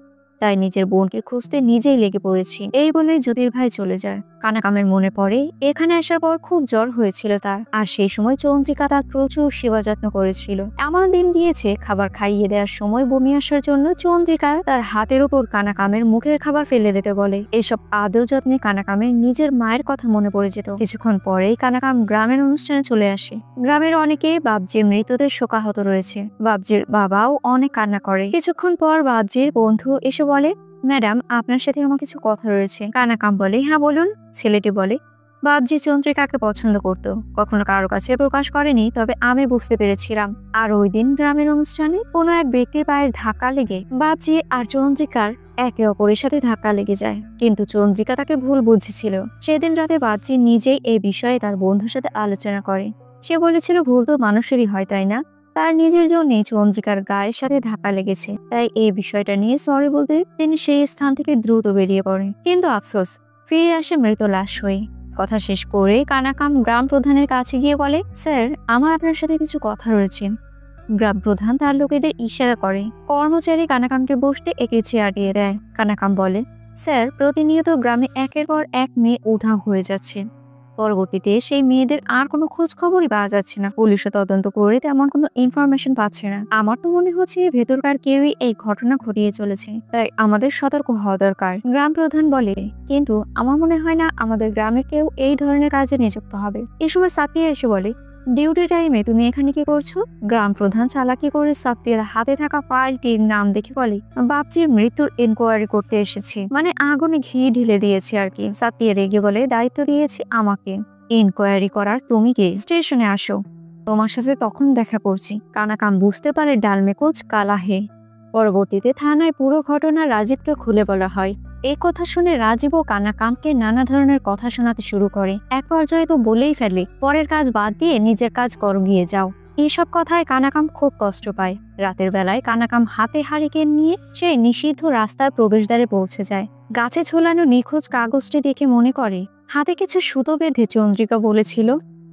তাই নিজের বোনকে খুঁজতে নিজেই লেগে পড়েছি। এই বলে জ্যোতির ভাই চলে যায়। কানাকামের মনে পড়ে এখানে আসার পর খুব জ্বর হয়েছিল তার, আর সেই সময় চন্দ্রিকা তার প্রচুর সেবা যত্ন করেছিল। এমন দিন দিয়েছে খাবার খাইয়ে দেওয়ার সময় বমি আসার জন্য চন্দ্রিকা তার হাতের উপর কানাকামের মুখের খাবার ফেলে দিতে বলে। এসব আদর যত্নে কানাকামের নিজের মায়ের কথা মনে পড়ে যেত। কিছুক্ষণ পরেই কানাকাম গ্রামের অনুষ্ঠানে চলে আসে। গ্রামের অনেকে বাবজির মৃতদের শোকাহত রয়েছে। বাবজির বাবাও অনেক কান্না করে। কিছুক্ষণ পর বাবজির বন্ধু এসে বলে, ম্যাডাম আপনার সাথে আমার কিছু কথা রয়েছে। কানাকাম বলে, হ্যাঁ বলুন। ছেলেটি বলে, বাবজি চন্দ্রিকাকে পছন্দ করত, কখনো কারো কাছে প্রকাশ করেনি, তবে আমি বুঝতে পেরেছিলাম। আর ওই দিন গ্রামের অনুষ্ঠানে কোনো এক ব্যক্তির পায়ের ধাক্কা লেগে বাবজি আর চন্দ্রিকার একে অপরের সাথে ধাক্কা লেগে যায়, কিন্তু চন্দ্রিকা তাকে ভুল বুঝেছিল। সেদিন রাতে বাবজি নিজেই এই বিষয়ে তার বন্ধুর সাথে আলোচনা করে। সে বলেছিল ভুল তো মানুষেরই হয়, তাই না? তার নিজের জন্যই চন্দ্রিকার গায়ের সাথে ধাক্কা লেগেছে, তাই এই বিষয়টা নিয়ে সরি বলতে তিনি সেই স্থান থেকে দ্রুত বেরিয়ে পড়েন। কিন্তু আফসোস, ফিরে আসে মৃত লাশ হয়ে। কথা শেষ করে কানাকাম গ্রাম প্রধানের কাছে গিয়ে বলে, স্যার আমার আপনার সাথে কিছু কথা রয়েছে। গ্রাম প্রধান তার লোকেদের ইশারা করে। কর্মচারী কানাকামকে বসতে একে চেয়ার দিয়ে দেয়। কানাকাম বলে, স্যার প্রতিনিয়ত গ্রামে একের পর এক মেয়ে উধাও হয়ে যাচ্ছে। পরবর্তীতে সেই মেয়েদের আর কোনো খোঁজ খবরই পাওয়া যাচ্ছে না। পুলিশও তদন্ত করে তেমন কোনো ইনফরমেশন পাচ্ছে না। আমার তো মনে হচ্ছে ভেতরকার কেউই এই ঘটনা ঘটিয়ে চলেছে, তাই আমাদের সতর্ক হওয়া দরকার। গ্রাম প্রধান বলে, কিন্তু আমার মনে হয় না আমাদের গ্রামের কেউ এই ধরনের কাজে নিযুক্ত হবে। এ সময় সাথিয়া এসে বলে, ডিউটি টাইমে তুমি এখানে কি করছো? গ্রাম প্রধান চালাকি করে সাথিয়ার হাতে থাকা ফাইলটির নাম দেখে বলে, বাবজির মৃত্যুর ইনকোয়ারি করতে এসেছি, মানে আগুনে ঘি ঢেলে দিয়েছি আর কি। সাথিয়া রেগে বলে, দায়িত্ব দিয়েছি আমাকে, ইনকোয়ারি করার তুমি কে? স্টেশনে আসো, তোমার সাথে তখন দেখা করছি। কানাকাম বুঝতে পারে ডালমে কোচ কালা হে। পরবর্তীতে থানায় পুরো ঘটনা রাজীবকে খুলে বলা হয়। এই কথা শুনে রাজীব ও কানাকামকে নানা ধরনের কথা শোনাতে শুরু করে। এক পর্যায়ে তো বলেই ফেলে, পরের কাজ বাদ দিয়ে নিজের কাজ করো গিয়ে যাও। এইসব কথায় কানাকাম খুব কষ্ট পায়। রাতের বেলায় কানাকাম হাতে হারিকেন নিয়ে সেই নিষিদ্ধ রাস্তার প্রবেশদ্বারে পৌঁছে যায়। গাছে ঝোলানো নিখোঁজ কাগজটি দেখে মনে করে হাতে কিছু সুতো বেঁধে চন্দ্রিকা বলেছিল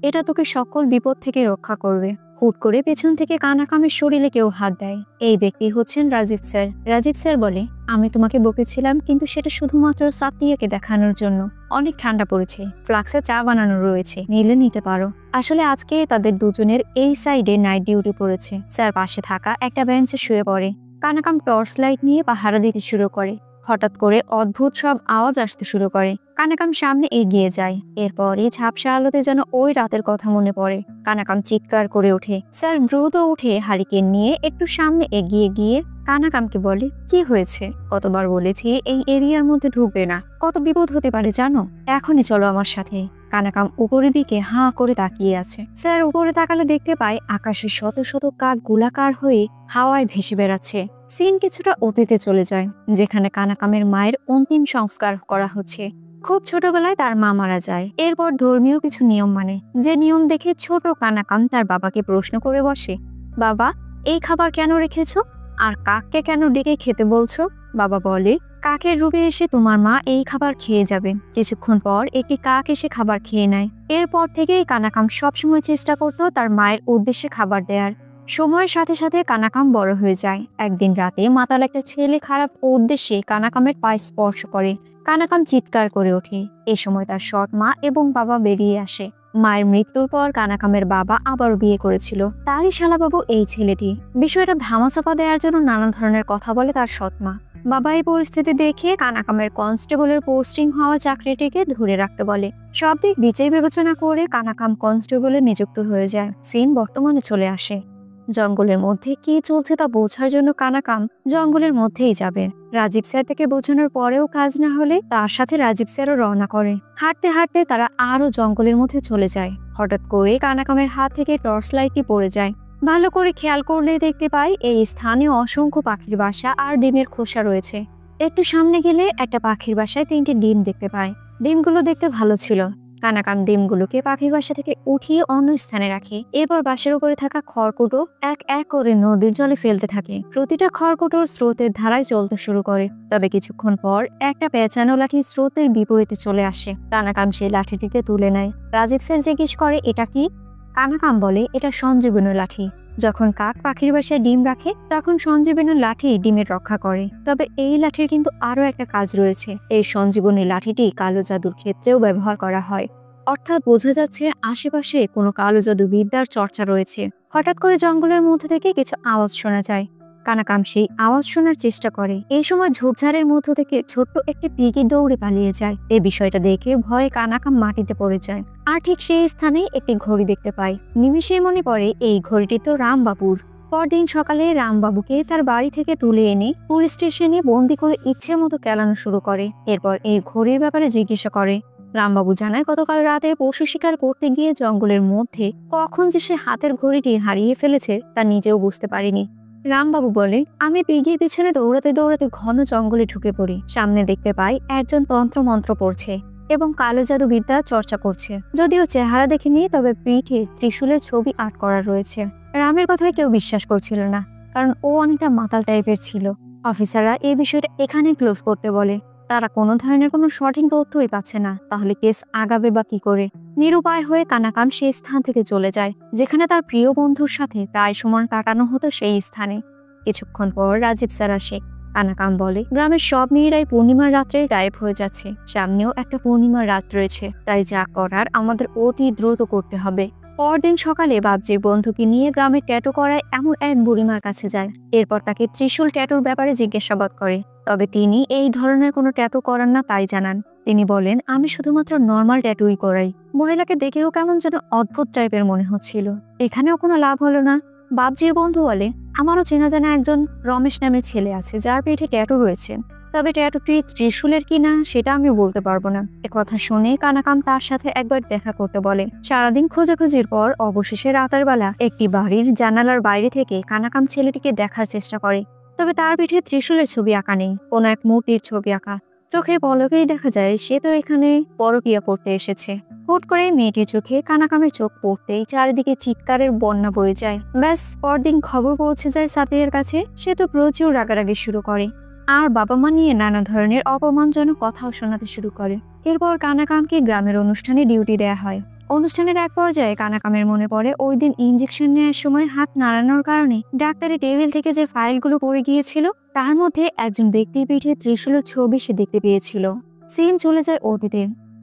এটা তোকে সকল বিপদ থেকে রক্ষা করবে। হুট করে পেছন থেকে কানাকামের শরীরে কেউ হাত দেয়। এই ব্যক্তি হচ্ছেন রাজীব স্যার। রাজীব স্যার বলে, আমি তোমাকে বকেছিলাম, কিন্তু সেটা শুধুমাত্র সাথিয়াকে দেখানোর জন্য। অনেক ঠান্ডা পড়েছে, ফ্লাক্সে চা বানানো রয়েছে, নিলে নিতে পারো। আসলে আজকে তাদের দুজনের এই সাইডে নাইট ডিউটি পড়েছে। স্যার পাশে থাকা একটা বেঞ্চে শুয়ে পড়ে। কানাকাম টর্চ লাইট নিয়ে পাহারা দিতে শুরু করে। হঠাৎ করে অদ্ভুত সব আওয়াজ আসতে শুরু করে। কানাকাম সামনে এগিয়ে যায়। এরপরই ঝাপসা আলোতে যেন ওই রাতের কথা মনে পড়ে। কানাকাম চিৎকার করে ওঠে। স্যার দ্রুত উঠে হারিকেন নিয়ে একটু সামনে এগিয়ে গিয়ে কানাকামকে বলে, কি হয়েছে? কতবার বলেছি এই এরিয়ার মধ্যে ঢুকবে না, কত বিপদ হতে পারে জানো। এখনই চলো আমার সাথে। কানাকাম উপরের দিকে হাঁ করে তাকিয়ে আছে। স্যার উপরে তাকালে দেখতে পায় আকাশে শত শত কাক গোলাকার হয়ে হাওয়ায় ভেসে বেড়াচ্ছে। সিন কিছুটা অতীতে চলে যায়, যেখানে কানাকামের মায়ের অন্তিম সংস্কার করা হচ্ছে। খুব ছোটবেলায় তার মা মারা যায়। এরপর ধর্মীয় কিছু নিয়ম মানে, যে নিয়ম দেখে ছোট কানাকাম তার বাবাকে প্রশ্ন করে বসে, বাবা এই খাবার কেন রেখেছো? আর কাককে কেন ডেকে খেতে বলছো? বাবা বলে, কাকের রূপে এসে তোমার মা এই খাবার খেয়ে যাবে। কিছুক্ষণ পর একটি কাক এসে খাবার খেয়ে নেয়। এরপর থেকেই কানাকাম সবসময় চেষ্টা করতো তার মায়ের উদ্দেশ্যে খাবার দেওয়ার। সময়ের সাথে সাথে কানাকাম বড় হয়ে যায়। একদিন রাতে মাতাল একটা ছেলে খারাপ উদ্দেশ্যে কানাকামের পায়ে স্পর্শ করে। কানাকাম চিৎকার করে ওঠে। এ সময় তার সৎ মা এবং বাবা বেরিয়ে আসে। মায়ের মৃত্যুর পর কানাকামের বাবা আবারও বিয়ে করেছিল। তারই শালাবাবু এই ছেলেটি। বিষয়টা ধামাচাপা দেওয়ার জন্য নানা ধরনের কথা বলে তার সৎ মা। বাবা এই পরিস্থিতি দেখে কানাকামের কনস্টেবলের পোস্টিং হওয়া চাকরিটিকে ধরে রাখতে বলে। সব দিক বিচার বিবেচনা করে কানাকাম কনস্টেবলে নিযুক্ত হয়ে যায়। সিন বর্তমানে চলে আসে। জঙ্গলের মধ্যে কি চলছে তা বোঝার জন্য কানাকাম জঙ্গলের মধ্যেই যাবে। রাজীব স্যার থেকে বোঝানোর পরেও কাজ না হলে তার সাথে রাজীব স্যারও রওনা করে। হাঁটতে হাঁটতে তারা আরো জঙ্গলের মধ্যে চলে যায়। হঠাৎ করে কানাকামের হাত থেকে টর্চ লাইটটি পড়ে যায়। ভালো করে খেয়াল করলে দেখতে পাই এই স্থানে অসংখ্য পাখির বাসা আর ডিমের খোসা রয়েছে। একটু সামনে গেলে একটা পাখির বাসায় 3টি ডিম দেখতে পায়। ডিমগুলো দেখতে ভালো ছিল। কানাকাম ডিমগুলোকে পাখির বাসা থেকে উঠিয়ে অন্য স্থানে রাখে। এরপর বাসার উপরে থাকা খড়কুটো এক এক করে নদীর জলে ফেলতে থাকে। প্রতিটা খড়কুটোর স্রোতের ধারায় চলতে শুরু করে। তবে কিছুক্ষণ পর একটা পেঁচানো লাঠি স্রোতের বিপরীতে চলে আসে। কানাকাম সেই লাঠিটিকে তুলে নেয়। রাজীব স্যার জিজ্ঞেস করে, এটা কি? কানাকাম বলে, এটা সঞ্জীবনী লাঠি। যখন কাক পাখির বাসায় ডিম রাখে তখন সঞ্জীবনী লাঠি ডিমের রক্ষা করে। তবে এই লাঠির কিন্তু আরো একটা কাজ রয়েছে। এই সঞ্জীবনী লাঠিটি কালো জাদুর ক্ষেত্রেও ব্যবহার করা হয়। অর্থাৎ বোঝা যাচ্ছে আশেপাশে কোনো কালো জাদু বিদ্যার চর্চা রয়েছে। হঠাৎ করে জঙ্গলের মধ্যে থেকে কিছু আওয়াজ শোনা যায়। কানাকাম সেই আওয়াজ শোনার চেষ্টা করে। এই সময় ঝোপঝাড়ের মধ্য থেকে ছোট্ট একটি পিগি দৌড়ে পালিয়ে যায়। এই বিষয়টা দেখে ভয়ে কানাকাম মাটিতে পড়ে যায়। আর ঠিক সেই স্থানে একটি ঘড়ি দেখতে পায়। নিমিষেই মনে পড়ে এই ঘড়িটি তো রামবাবুর। পরদিন সকালে রামবাবুকে তার বাড়ি থেকে তুলে এনে পুলিশ স্টেশনে বন্দি করে ইচ্ছে মতো কেলানো শুরু করে। এরপর এই ঘড়ির ব্যাপারে জিজ্ঞাসা করে। রামবাবু জানায়, গতকাল রাতে পশু শিকার করতে গিয়ে জঙ্গলের মধ্যে কখন যে সে হাতের ঘড়িটি হারিয়ে ফেলেছে তা নিজেও বুঝতে পারেনি। রামবাবু বলে, আমি পিগির পিছনে দৌড়াতে দৌড়াতে ঘন জঙ্গলে ঢুকে পড়ি। সামনে দেখতে পাই একজন তন্ত্রমন্ত্র পড়ছে এবং কালো জাদু বিদ্যা চর্চা করছে। যদিও চেহারা দেখিনি, তবে পিঠে ত্রিশূলের ছবি আর্ট করা রয়েছে। রামের কথায় কেউ বিশ্বাস করছিল না, কারণ ও অনেকটা মাতাল টাইপের ছিল। অফিসাররা এই বিষয়টা এখানে ক্লোজ করতে বলে। তারা কোনো ধরনের কোনো সঠিক তথ্যই পাচ্ছে না। তাহলে কেস আগাবে বা কি করে? নিরুপায় হয়ে কানাকাম সেই স্থান থেকে চলে যায়, যেখানে তার প্রিয় বন্ধুর সাথে প্রায় সময় কাটানো হতো সেই স্থানে। কিছুক্ষণ পর রাজীব স্যার আসে। কানাকাম বলে, গ্রামের সব মেয়েরাই পূর্ণিমার রাত্রে গায়েব হয়ে যাচ্ছে। সামনেও একটা পূর্ণিমার রাত রয়েছে, তাই যা করার আমাদের অতি দ্রুত করতে হবে। পরদিন সকালে বাবজির বন্ধুকে নিয়ে গ্রামে ট্যাটু করায় এমন এক বুড়িমার কাছে যায়। এরপর তাকে ত্রিশূল ট্যাটুর ব্যাপারে জিজ্ঞাসাবাদ করে। তবে তিনি এই ধরনের কোনো ট্যাটু করান না তাই জানান। তিনি বলেন, আমি শুধুমাত্র নর্মাল ট্যাটুই করাই। মহিলাকে দেখেও কেমন যেন অদ্ভুত টাইপের মনে হচ্ছিল। এখানেও কোনো লাভ হলো না। বাবজির বন্ধু বলে, আমারও চেনা জানা একজন রমেশ নামের ছেলে আছে যার পেটে ট্যাটু রয়েছে। তবে ট্যাটুটি ত্রিশূলের কিনা সেটা আমি বলতে পারবো না। একথা শুনে কানাকাম তার সাথে একবার দেখা করতে বলে। সারাদিন খোঁজাখুঁজির পর অবশেষে রাতের বেলা একটি বাড়ির জানালার বাইরে থেকে কানাকাম ছেলেটিকে দেখার চেষ্টা করে। তবে তার পিঠে ত্রিশূলের ছবি আঁকা নেই, কোনো এক মূর্তির ছবি আঁকা। চোখের পলকেই দেখা যায় সে তো এখানে পরকীয়া করতে এসেছে। হুট করে মেয়েটির চোখে কানাকামের চোখ পড়তেই চারিদিকে চিৎকারের বন্যা বয়ে যায়। ব্যাস, পরদিন খবর পৌঁছে যায় সাথীর কাছে। সে তো প্রচুর রাগারাগি শুরু করে আর বাবা মা নিয়ে নানা ধরনের অপমানজনক কথাও শোনাতে শুরু করে। এরপর কানাকামকে গ্রামের অনুষ্ঠানে ডিউটি দেয়া হয়। অনুষ্ঠানের এক পর্যায়ে কানাকামের মনে পড়ে ওই দিন ইঞ্জেকশন নেওয়ার সময় হাত নাড়ানোর কারণে ডাক্তারের টেবিল থেকে যে ফাইলগুলো পড়ে গিয়েছিল তার মধ্যে একজন ব্যক্তির পিঠে ত্রিশূলের ছবি সে দেখতে পেয়েছিল। সিন চলে যায় অতীতে।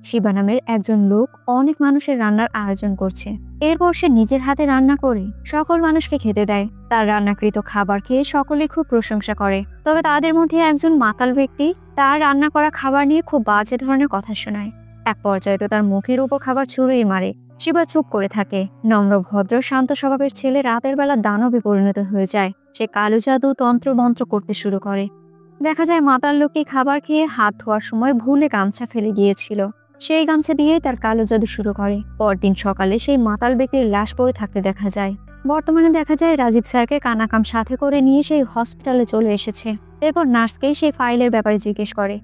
শিবা নামের একজন লোক অনেক মানুষের রান্নার আয়োজন করছে। এরপর সে নিজের হাতে রান্না করে সকল মানুষকে খেতে দেয়। তার রান্নাকৃত খাবার খেয়ে সকলে খুব প্রশংসা করে। তবে তাদের মধ্যে একজন মাতাল ব্যক্তি তার রান্না করা খাবার নিয়ে খুব বাজে ধরনের কথা শোনায়। এক পর্যায়ে তো তার মুখের উপর খাবার ছুঁড়েই মারে। শিবা চুপ করে থাকে। নম্র ভদ্র শান্ত স্বভাবের ছেলে রাতের বেলা দানবে পরিণত হয়ে যায়। সে কালো জাদু তন্ত্র মন্ত্র করতে শুরু করে। দেখা যায় মাতাল লোকটি খাবার খেয়ে হাত ধোয়ার সময় ভুলে গামছা ফেলে গিয়েছিল। সেই গামছা দিয়েই তার কালো জাদু শুরু করে। পরদিন সকালে সেই মাতাল ব্যক্তির লাশ পড়ে থাকতে দেখা যায়। বর্তমানে দেখা যায় রাজীব স্যারকে কানাকাম সাথে করে নিয়ে সেই হসপিটালে চলে এসেছে। এরপর নার্সকেই সেই ফাইলের ব্যাপারে জিজ্ঞেস করে।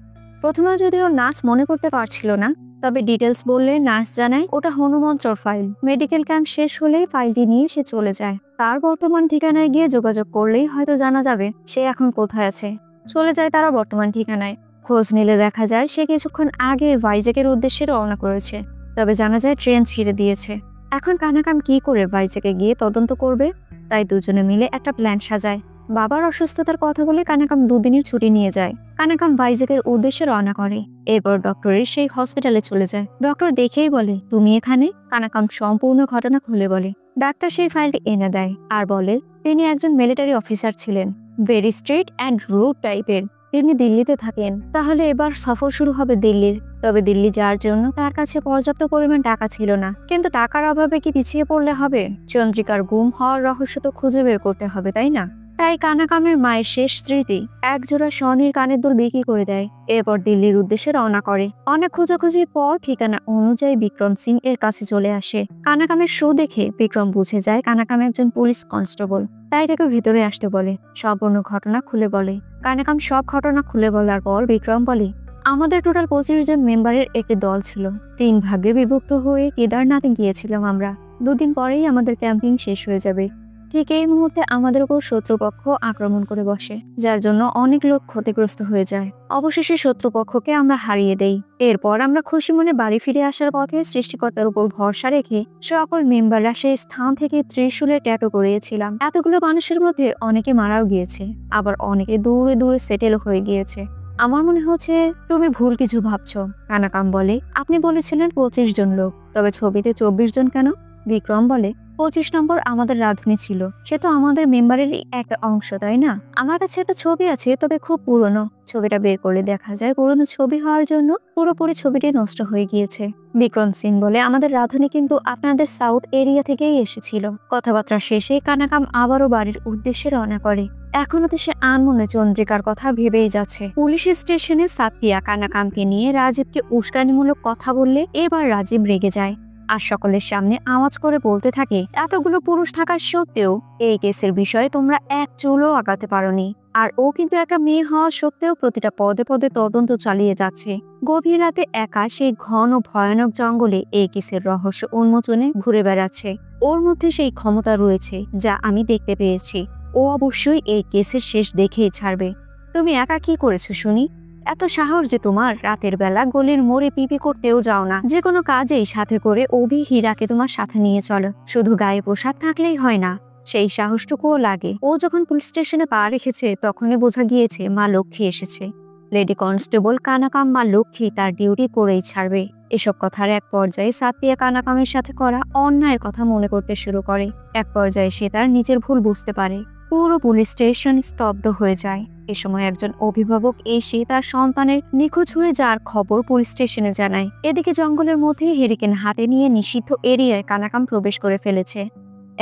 প্রথমে যদিও নার্স মনে করতে পারছিল না, তবে ডিটেলস বললে নার্স জানায় ওটা হনুমন্ত্রর ফাইল। মেডিকেল ক্যাম্প শেষ হলেই ফাইলটি নিয়ে সে চলে যায়। তার বর্তমান ঠিকানায় গিয়ে যোগাযোগ করলেই হয়তো জানা যাবে সে এখন কোথায় আছে। চলে যায় তারা বর্তমান ঠিকানায়। খোঁজ নিলে দেখা যায় সে কিছুক্ষণ আগে ভাইজ্যাগের উদ্দেশ্যে রওনা করেছে। তবে জানা যায় ট্রেন ছিঁড়ে দিয়েছে। এখন কানাকাম কি করে ভাইজ্যাগে গিয়ে তদন্ত করবে? তাই দুজনে মিলে একটা প্ল্যান সাজায়। বাবার অসুস্থতার কথা বলে কানাকাম 2 দিনের ছুটি নিয়ে যায়। কানাকাম ভাইজ্যাগের উদ্দেশ্যে রওনা করে। এরপর ডক্টরের সেই হসপিটালে চলে যায়। ডক্টর দেখেই বলে, তুমি এখানে? কানাকাম সম্পূর্ণ ঘটনা খুলে বলে। ডাক্তার সেই ফাইলটি এনে দেয় আর বলে তিনি একজন মিলিটারি অফিসার ছিলেন, ভেরি স্ট্রিক্ট অ্যান্ড রুড টাইপের। তিনি দিল্লিতে থাকেন। তাহলে এবার সফর শুরু হবে দিল্লির। তবে দিল্লি যাওয়ার জন্য তার কাছে পর্যাপ্ত পরিমাণ টাকা ছিল না। কিন্তু টাকার অভাবে কি পিছিয়ে পড়লে হবে? চন্দ্রিকার গুম হওয়ার রহস্য তো খুঁজে বের করতে হবে, তাই না? তাই কানাকামের মায়ের শেষ স্মৃতি একজোড়া স্বর্ণের কানের দুল বিক্রি করে দেয়। এরপর দিল্লির উদ্দেশ্যে রওনা করে। অনেক খোঁজাখুঁজির পর ঠিকানা অনুযায়ী বিক্রম সিং এর কাছে চলে আসে। কানাকামের শো দেখে বিক্রম বুঝে যায় কানাকাম একজন পুলিশ কনস্টেবল। তাই তাকে ভিতরে আসতে বলে। সম্পূর্ণ ঘটনা খুলে বলে। কানাকাম সব ঘটনা খুলে বলার পর বিক্রম বলে, আমাদের টোটাল 25 জন মেম্বারের একটি দল ছিল। 3 ভাগে বিভক্ত হয়ে কেদারনাথে গিয়েছিলাম আমরা। 2 দিন পরেই আমাদের ক্যাম্পিং শেষ হয়ে যাবে। ঠিক এই মুহূর্তে আমাদের উপর শত্রুপক্ষ আক্রমণ করে বসে, যার জন্য অনেক লোক ক্ষতিগ্রস্ত হয়ে যায়। অবশেষে শত্রুপক্ষকে আমরা হারিয়ে দেই। এরপর আমরা খুশি মনে বাড়ি ফিরে আসার পথে সৃষ্টিকর্তার উপর ভরসা রেখে সকল মেম্বাররা সেই স্থান থেকে ত্রিশূলে ট্যাটু করিয়েছিলাম। এতগুলো মানুষের মধ্যে অনেকে মারাও গিয়েছে, আবার অনেকে দূরে দূরে সেটেল হয়ে গিয়েছে। আমার মনে হচ্ছে তুমি ভুল কিছু ভাবছো। কানাকাম বলে, আপনি বলেছিলেন 25 জন লোক, তবে ছবিতে 24 জন কেন? বিক্রম বলে, 25 নম্বর আমাদের রাঁধুনি ছিল। সে তো আমাদের মেম্বারেরই একটা অংশ, তাই না? আমার কাছে একটা ছবি আছে, তবে খুব পুরনো। ছবিটা বের করলে দেখা যায় পুরনো ছবি হওয়ার জন্য পুরোপুরি ছবিটি নষ্ট হয়ে গিয়েছে। বিক্রম সিং বলে, আমাদের রাঁধুনি কিন্তু আপনাদের সাউথ এরিয়া থেকেই এসেছিল। কথাবার্তা শেষে কানাকাম আবারও বাড়ির উদ্দেশ্যে রওনা করে। এখনো তো সে আনমনে চন্দ্রিকার কথা ভেবেই যাচ্ছে। পুলিশ স্টেশনে সাতিয়া কানাকামকে নিয়ে রাজীবকে উস্কানিমূলক কথা বললে এবার রাজীব রেগে যায় আর সকলের সামনে আওয়াজ করে বলতে থাকে, এতগুলো পুরুষ থাকার সত্ত্বেও এই কেসের বিষয়ে তোমরা এক চুলও আগাতে পারোনি। আর ও কিন্তু একটা মেয়ে হওয়া সত্ত্বেও প্রতিটা পদে পদে তদন্ত চালিয়ে যাচ্ছে। গভীর রাতে একা সেই ঘন ভয়ানক জঙ্গলে এই কেসের রহস্য উন্মোচনে ঘুরে বেড়াচ্ছে। ওর মধ্যে সেই ক্ষমতা রয়েছে যা আমি দেখতে পেয়েছি। ও অবশ্যই এই কেসের শেষ দেখেই ছাড়বে। তুমি একা কি করেছো শুনি? এত সাহস যে তোমার, রাতের বেলা গলির মোড়ে পিপি করতেও যাও না। যে কোনো কাজেই সাথে করে অভি হীরাকে তোমার সাথে নিয়ে চলো। শুধু গায়ে পোশাক থাকলেই হয় না, সেই সাহসটুকুও লাগে। ও যখন পুলিশ স্টেশনে পা রেখেছে তখনই বোঝা গিয়েছে মা লক্ষ্মী এসেছে। লেডি কনস্টেবল কানাকাম মা লক্ষ্মী তার ডিউটি করেই ছাড়বে। এসব কথার এক পর্যায়ে সাতিয়া কানাকামের সাথে করা অন্যায়ের কথা মনে করতে শুরু করে। এক পর্যায়ে সে তার নিজের ভুল বুঝতে পারে। পুরো পুলিশ স্টেশন স্তব্ধ হয়ে যায়। এ সময় একজন অভিভাবক এসে তার সন্তানের নিখোঁজ হয়ে যাওয়ার খবর পুলিশ স্টেশনে জানায়। এদিকে জঙ্গলের মধ্যে হেরিকেন হাতে নিয়ে নিষিদ্ধ এরিয়ায় কানাকাম প্রবেশ করে ফেলেছে।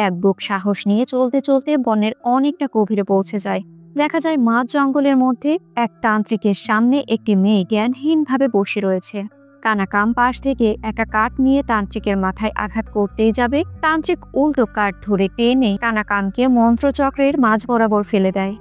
এক বুক সাহস নিয়ে চলতে চলতে বনের অনেকটা গভীরে পৌঁছে যায়। দেখা যায় মাঝ জঙ্গলের মধ্যে এক তান্ত্রিকের সামনে একটি মেয়ে জ্ঞানহীনভাবে বসে রয়েছে। কানাকাম পাশ থেকে একটা কাঠ নিয়ে তান্ত্রিকের মাথায় আঘাত করতেই যাবে, তান্ত্রিক উল্টো কাঠ ধরে টেনে কানাকামকে মন্ত্রচক্রের মাঝ বরাবর ফেলে দেয়।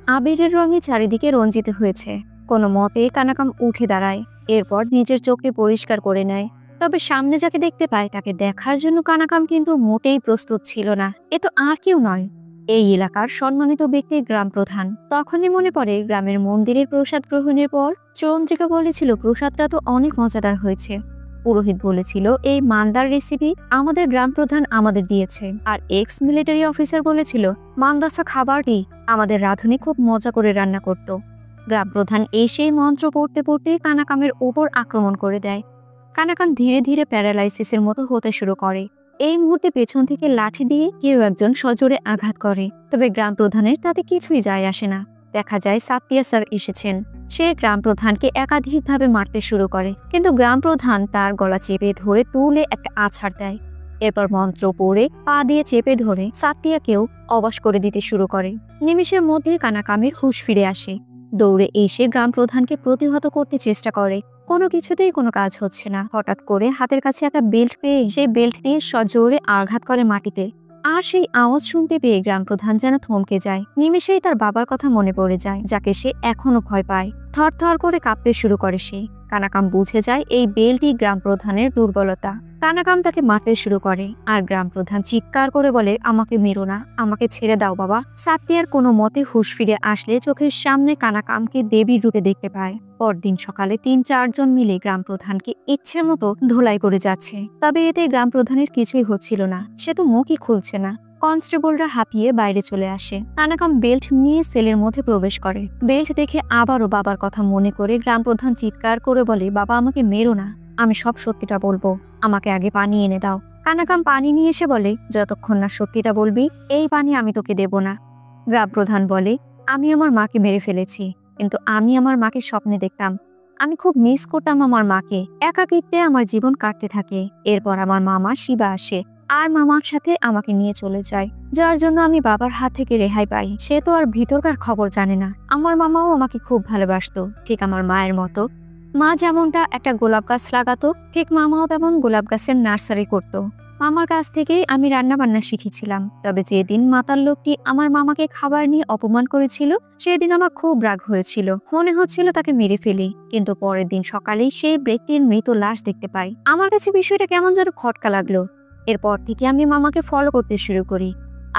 আবিরের রঙে চারিদিকে রঞ্জিত হয়েছে। কোনো মতে কানাকাম উঠে দাঁড়ায়। এরপর নিজের চোখে পরিষ্কার করে নেয়। তবে সামনে যাকে দেখতে পায় তাকে দেখার জন্য কানাকাম কিন্তু মোটেই প্রস্তুত ছিল না। এ তো আর কেউ নয়, এই এলাকার সম্মানিত ব্যক্তি গ্রাম প্রধান। তখনই মনে পড়ে গ্রামের মন্দিরের প্রসাদ গ্রহণের পর চন্দ্রিকা বলেছিল প্রসাদটা তো অনেক মজাদার হয়েছে। পুরোহিত বলেছিল এই মান্দার রেসিপি আমাদের গ্রাম প্রধান আমাদের দিয়েছে। আর এক্স মিলিটারি অফিসার বলেছিল মান্দাসা খাবারটি আমাদের রাঁধুনি খুব মজা করে রান্না করত। গ্রাম প্রধান এসে মন্ত্র পড়তে পড়তে কানাকামের ওপর আক্রমণ করে দেয়। কানাকাম ধীরে ধীরে প্যারালাইসিসের মতো হতে শুরু করে। এই মুহূর্তে পেছন থেকে লাঠি দিয়ে কেউ একজন সজোরে আঘাত করে, তবে গ্রাম প্রধানের তাতে কিছুই যায় আসে না। দেখা যায় সাতিয়া স্যার এসেছেন। সে গ্রাম প্রধানকে একাধিকভাবে মারতে শুরু করে, কিন্তু গ্রাম প্রধান তার গলা চেপে ধরে তুলে একটা আছাড় দেয়। এরপর মন্ত্র পড়ে পা দিয়ে চেপে ধরে সাতিয়াকেও অবশ করে দিতে শুরু করে। নিমেষের মধ্যে কানাকামের হুঁশ ফিরে আসে। দৌড়ে এসে গ্রাম প্রধানকে প্রতিহত করতে চেষ্টা করে, কোনো কিছুতেই কোনো কাজ হচ্ছে না। হঠাৎ করে হাতের কাছে একটা বেল্ট পেয়ে সেই বেল্ট দিয়ে সজোরে আঘাত করে মাটিতে। আর সেই আওয়াজ শুনতে পেয়ে গ্রাম প্রধান যেন থমকে যায়। নিমেষেই তার বাবার কথা মনে পড়ে যায়, যাকে সে এখনো ভয় পায়। থরথর করে কাঁপতে শুরু করে সে। কানাকাম বুঝে যায় এই বেল্টই গ্রাম প্রধানের দুর্বলতা। কানাকাম তাকে মারতে শুরু করে, আর গ্রাম প্রধান চিৎকার করে বলে, আমাকে মেরো না, আমাকে ছেড়ে দাও বাবা। সাতিয়ার কোনো মতে হুঁশ ফিরে আসলে চোখের সামনে কানাকামকে দেবীর রূপে দেখতে পায়। পরদিন সকালে ৩-৪ জন মিলে গ্রাম প্রধানকে ইচ্ছে মতো ধোলাই করে যাচ্ছে, তবে এতে গ্রাম প্রধানের কিছুই হচ্ছিল না। সে তো মুখই খুলছে না। কনস্টেবলরা হাঁপিয়ে বাইরে চলে আসে। কানাকাম বেল্ট নিয়ে সেলের মধ্যে প্রবেশ করে। বেল্ট দেখে আবারও বাবার কথা মনে করে গ্রাম প্রধান চিৎকার করে বলে, বাবা আমাকে মেরো না, আমি সব সত্যিটা বলবো, আমাকে আগে পানি এনে দাও। কানাকাম পানি নিয়ে এসে বলে, যতক্ষণ না সত্যিটা বলবি এই পানি আমি তোকে দেব না। গ্রাম প্রধান বলে, আমি আমার মাকে মেরে ফেলেছি, কিন্তু আমি আমার মাকে স্বপ্নে দেখতাম। আমি খুব মিস করতাম আমার মাকে। একাকিত্বে আমার জীবন কাটতে থাকে। এরপর আমার মামা শিবা আসে, আর মামার সাথে আমাকে নিয়ে চলে যায়, যার জন্য আমি বাবার হাত থেকে রেহাই পাই। সে তো আর ভিতরকার খবর জানে না। আমার মামাও আমাকে খুব ভালোবাসতো, ঠিক আমার মায়ের মতো। মা যেমনটা একটা গোলাপ গাছ লাগাতো, ঠিক মামাও তেমন গোলাপ গাছের নার্সারি করতো। মামার কাছ থেকেই আমি রান্না বান্না শিখেছিলাম। তবে যেদিন মাতাল লোকটি আমার মামাকে খাবার নিয়ে অপমান করেছিল, সেদিন আমার খুব রাগ হয়েছিল। মনে হচ্ছিল তাকে মেরে ফেলি, কিন্তু পরের দিন সকালেই সেই ব্যক্তির মৃত লাশ দেখতে পাই। আমার কাছে বিষয়টা কেমন যেন খটকা লাগলো। এরপর থেকে আমি মামাকে ফলো করতে শুরু করি,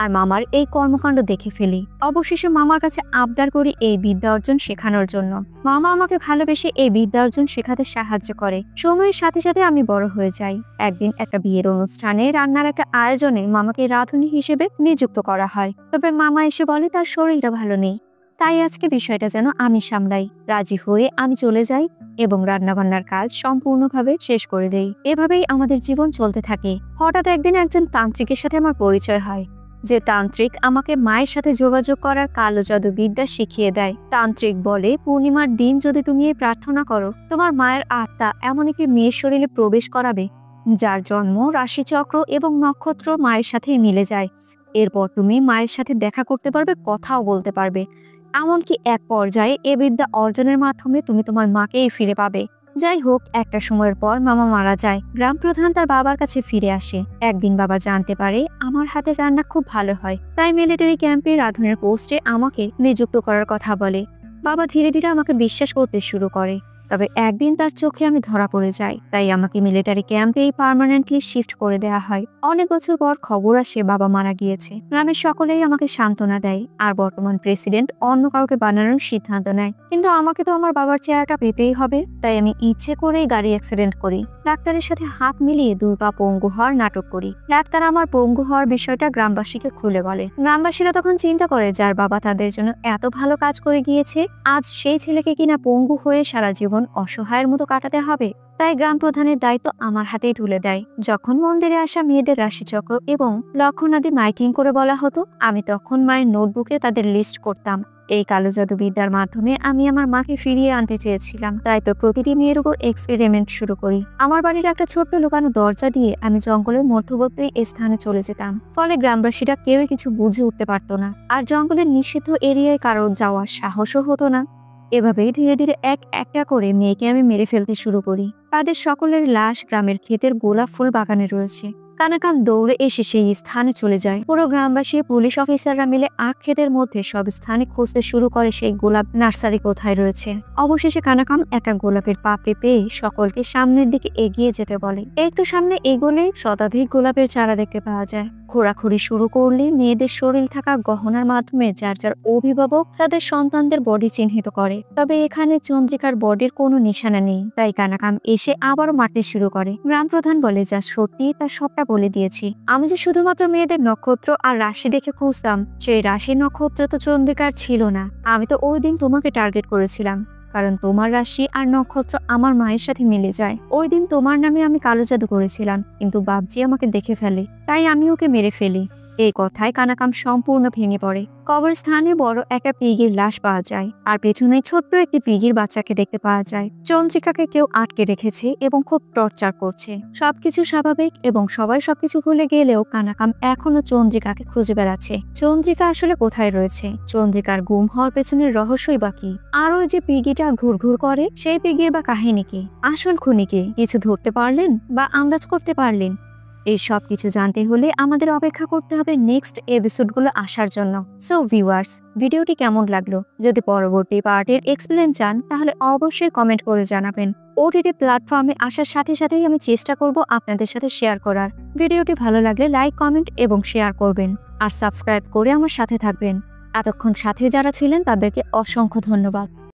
আর মামার এই কর্মকাণ্ড দেখে ফেলি। অবশেষে মামার কাছে আবদার করি এই বিদ্যা অর্জন শেখানোর জন্য। মামা আমাকে ভালোবেসে এই বিদ্যা অর্জন শেখাতে সাহায্য করে। সময়ের সাথে সাথে আমি বড় হয়ে যাই। একদিন একটা বিয়ের অনুষ্ঠানে রান্নার একটা আয়োজনে মামাকে রাঁধুনি হিসেবে নিযুক্ত করা হয়, তবে মামা এসে বলে তার শরীরটা ভালো নেই, তাই আজকে বিষয়টা যেন আমি সামলাই। রাজি হয়ে আমি চলে যাই এবং রান্নাবান্নার কাজ সম্পূর্ণভাবে শেষ করে দেই। এভাবেই আমাদের জীবন চলতে থাকে। হঠাৎ একদিন একজন তান্ত্রিকের সাথে আমার পরিচয় হয়, যে তান্ত্রিক আমাকে মায়ের সাথে যোগাযোগ করার কালো জাদু বিদ্যা শিখিয়ে দেয়। তান্ত্রিক বলে, পূর্ণিমার দিন যদি তুমি এই প্রার্থনা করো, তোমার মায়ের আত্মা এমন একটি মেয়ের শরীরে প্রবেশ করাবে যার জন্ম, রাশিচক্র এবং নক্ষত্র মায়ের সাথে মিলে যায়। এরপর তুমি মায়ের সাথে দেখা করতে পারবে, কথাও বলতে পারবে। এমনকি এক পর্যায়ে এ বিদ্যা অর্জনের মাধ্যমে তুমি তোমার মাকেই ফিরে পাবে। যাই হোক, একটা সময়ের পর মামা মারা যায়। গ্রাম প্রধান তার বাবার কাছে ফিরে আসে। একদিন বাবা জানতে পারে আমার হাতের রান্না খুব ভালো হয়, তাই মিলিটারি ক্যাম্পে রাঁধুনের পোস্টে আমাকে নিযুক্ত করার কথা বলে। বাবা ধীরে ধীরে আমাকে বিশ্বাস করতে শুরু করে, তবে একদিন তার চোখে আমি ধরা পড়ে যাই, তাই আমাকে মিলিটারি ক্যাম্পেই পার্মানেন্টলি শিফট করে দেওয়া হয়। অনেক বছর পর খবর আসে বাবা মারা গিয়েছে। গ্রামের সকলেই আমাকে সান্ত্বনা দেয়, আর বর্তমান প্রেসিডেন্ট অন্য কাউকে বানানোর সিদ্ধান্ত নেয়। কিন্তু আমাকে তো আমার বাবার চেহারাটা পেতেই হবে, তাই আমি ইচ্ছে করেই গাড়ি অ্যাক্সিডেন্ট করি। ডাক্তারের সাথে হাত মিলিয়ে 2 পা পঙ্গু হওয়ার নাটক করি। ডাক্তার আমার পঙ্গু হওয়ার বিষয়টা গ্রামবাসীকে খুলে বলে। গ্রামবাসীরা তখন চিন্তা করে, যার বাবা তাদের জন্য এত ভালো কাজ করে গিয়েছে, আজ সেই ছেলেকে কিনা পঙ্গু হয়ে সারা জীবন অসহায়ের মতো কাটাতে হবে। তাই গ্রাম প্রধানের দায়িত্ব আমার হাতেই তুলে দেয়। যখন মন্দিরে আসা মেয়েদের রাশিচক্র এবং লক্ষণাদি মাইকিং করে বলা হতো, আমি তখন মায়ের নোটবুকে তাদের লিস্ট করতাম। এই কালো জাদু বিদ্যার মাধ্যমে আমি আমার মাকে ফিরিয়ে আনতে চেয়েছিলাম, তাই তো প্রতিটি মেয়ের উপর এক্সপেরিমেন্ট শুরু করি। আমার বাড়ির একটা ছোট্ট লুকানো দরজা দিয়ে আমি জঙ্গলের মধ্যবর্তী স্থানে চলে যেতাম, ফলে গ্রামবাসীরা কেউই কিছু বুঝে উঠতে পারতো না, আর জঙ্গলের নিষিদ্ধ এরিয়ায় কারো যাওয়ার সাহসও হতো না। এভাবেই ধীরে ধীরে একটা করে মেয়েকে আমি মেরে ফেলতে শুরু করি। তাদের সকলের লাশ গ্রামের ক্ষেতের গোলাপ ফুল বাগানে রয়েছে। কানাকাম দৌড়ে এসে সেই স্থানে চলে যায়। পুরো গ্রামবাসী, পুলিশ অফিসাররা মিলে আখ ক্ষেতের মধ্যে সব স্থানে খুঁজতে শুরু করে সেই গোলাপ নার্সারি কোথায় রয়েছে। অবশেষে কানাকাম একটা গোলাপের পাপড়ি পেয়ে সকলকে সামনের দিকে এগিয়ে যেতে বলে। একটু সামনে এগোলে শতাধিক গোলাপের চারা দেখতে পাওয়া যায়। খোঁড়াখুড়ি শুরু করলে মেয়েদের শরীর থাকা গহনার মাধ্যমে যার যার অভিভাবক তাদের সন্তানদের বডি চিহ্নিত করে, তবে এখানে চন্দ্রিকার বডির কোনো নিশানা নেই। তাই কানাকাম এসে আবারও মারতে শুরু করে। গ্রাম প্রধান বলে, যা সত্যি তার সবটা বলে দিয়েছি। আমি যে শুধুমাত্র মেয়েদের নক্ষত্র আর রাশি দেখে খুঁজতাম, সেই রাশি নক্ষত্র তো চন্দ্রিকার ছিল না। আমি তো ওই দিন তোমাকে টার্গেট করেছিলাম। কারণ তোমার রাশি আর নক্ষত্র আমার মায়ের সাথে মিলে যায়। ওই দিন তোমার নামে আমি কালো জাদু করেছিলাম, কিন্তু বাবজি আমাকে দেখে ফেলে, তাই আমি ওকে মেরে ফেলি। এই কথায় কানাকাম সম্পূর্ণ ভেঙে পড়ে। কবরস্থানে বড় একটা পিগির লাশ পাওয়া যায়, আর পেছনে ছোট্ট একটি পিগির বাচ্চাকে দেখতে পাওয়া যায়। চন্দ্রিকাকে কেউ আটকে রেখেছে এবং খুব টর্চার করছে। সবকিছু স্বাভাবিক এবং সবাই সবকিছু ভুলে গেলেও কানাকাম এখনো চন্দ্রিকাকে খুঁজে বেড়াচ্ছে। চন্দ্রিকা আসলে কোথায় রয়েছে? চন্দ্রিকার গুম হওয়ার পেছনের রহস্যই বা কি? আর ওই যে পিগিটা ঘুরঘুর করে, সেই পিগির বা কাহিনী কি? আসল খুনি কে? কিছু ধরতে পারলেন বা আন্দাজ করতে পারলেন? এই সব কিছু জানতে হলে আমাদের অপেক্ষা করতে হবে নেক্সট এপিসোডগুলো আসার জন্য। সো ভিউয়ার্স, ভিডিওটি কেমন লাগলো? যদি পরবর্তী পার্টের এক্সপ্লেন চান তাহলে অবশ্যই কমেন্ট করে জানাবেন। ওটিটি প্ল্যাটফর্মে আসার সাথে সাথেই আমি চেষ্টা করব আপনাদের সাথে শেয়ার করার। ভিডিওটি ভালো লাগলে লাইক, কমেন্ট এবং শেয়ার করবেন, আর সাবস্ক্রাইব করে আমার সাথে থাকবেন। এতক্ষণ সাথে যারা ছিলেন তাদেরকে অসংখ্য ধন্যবাদ।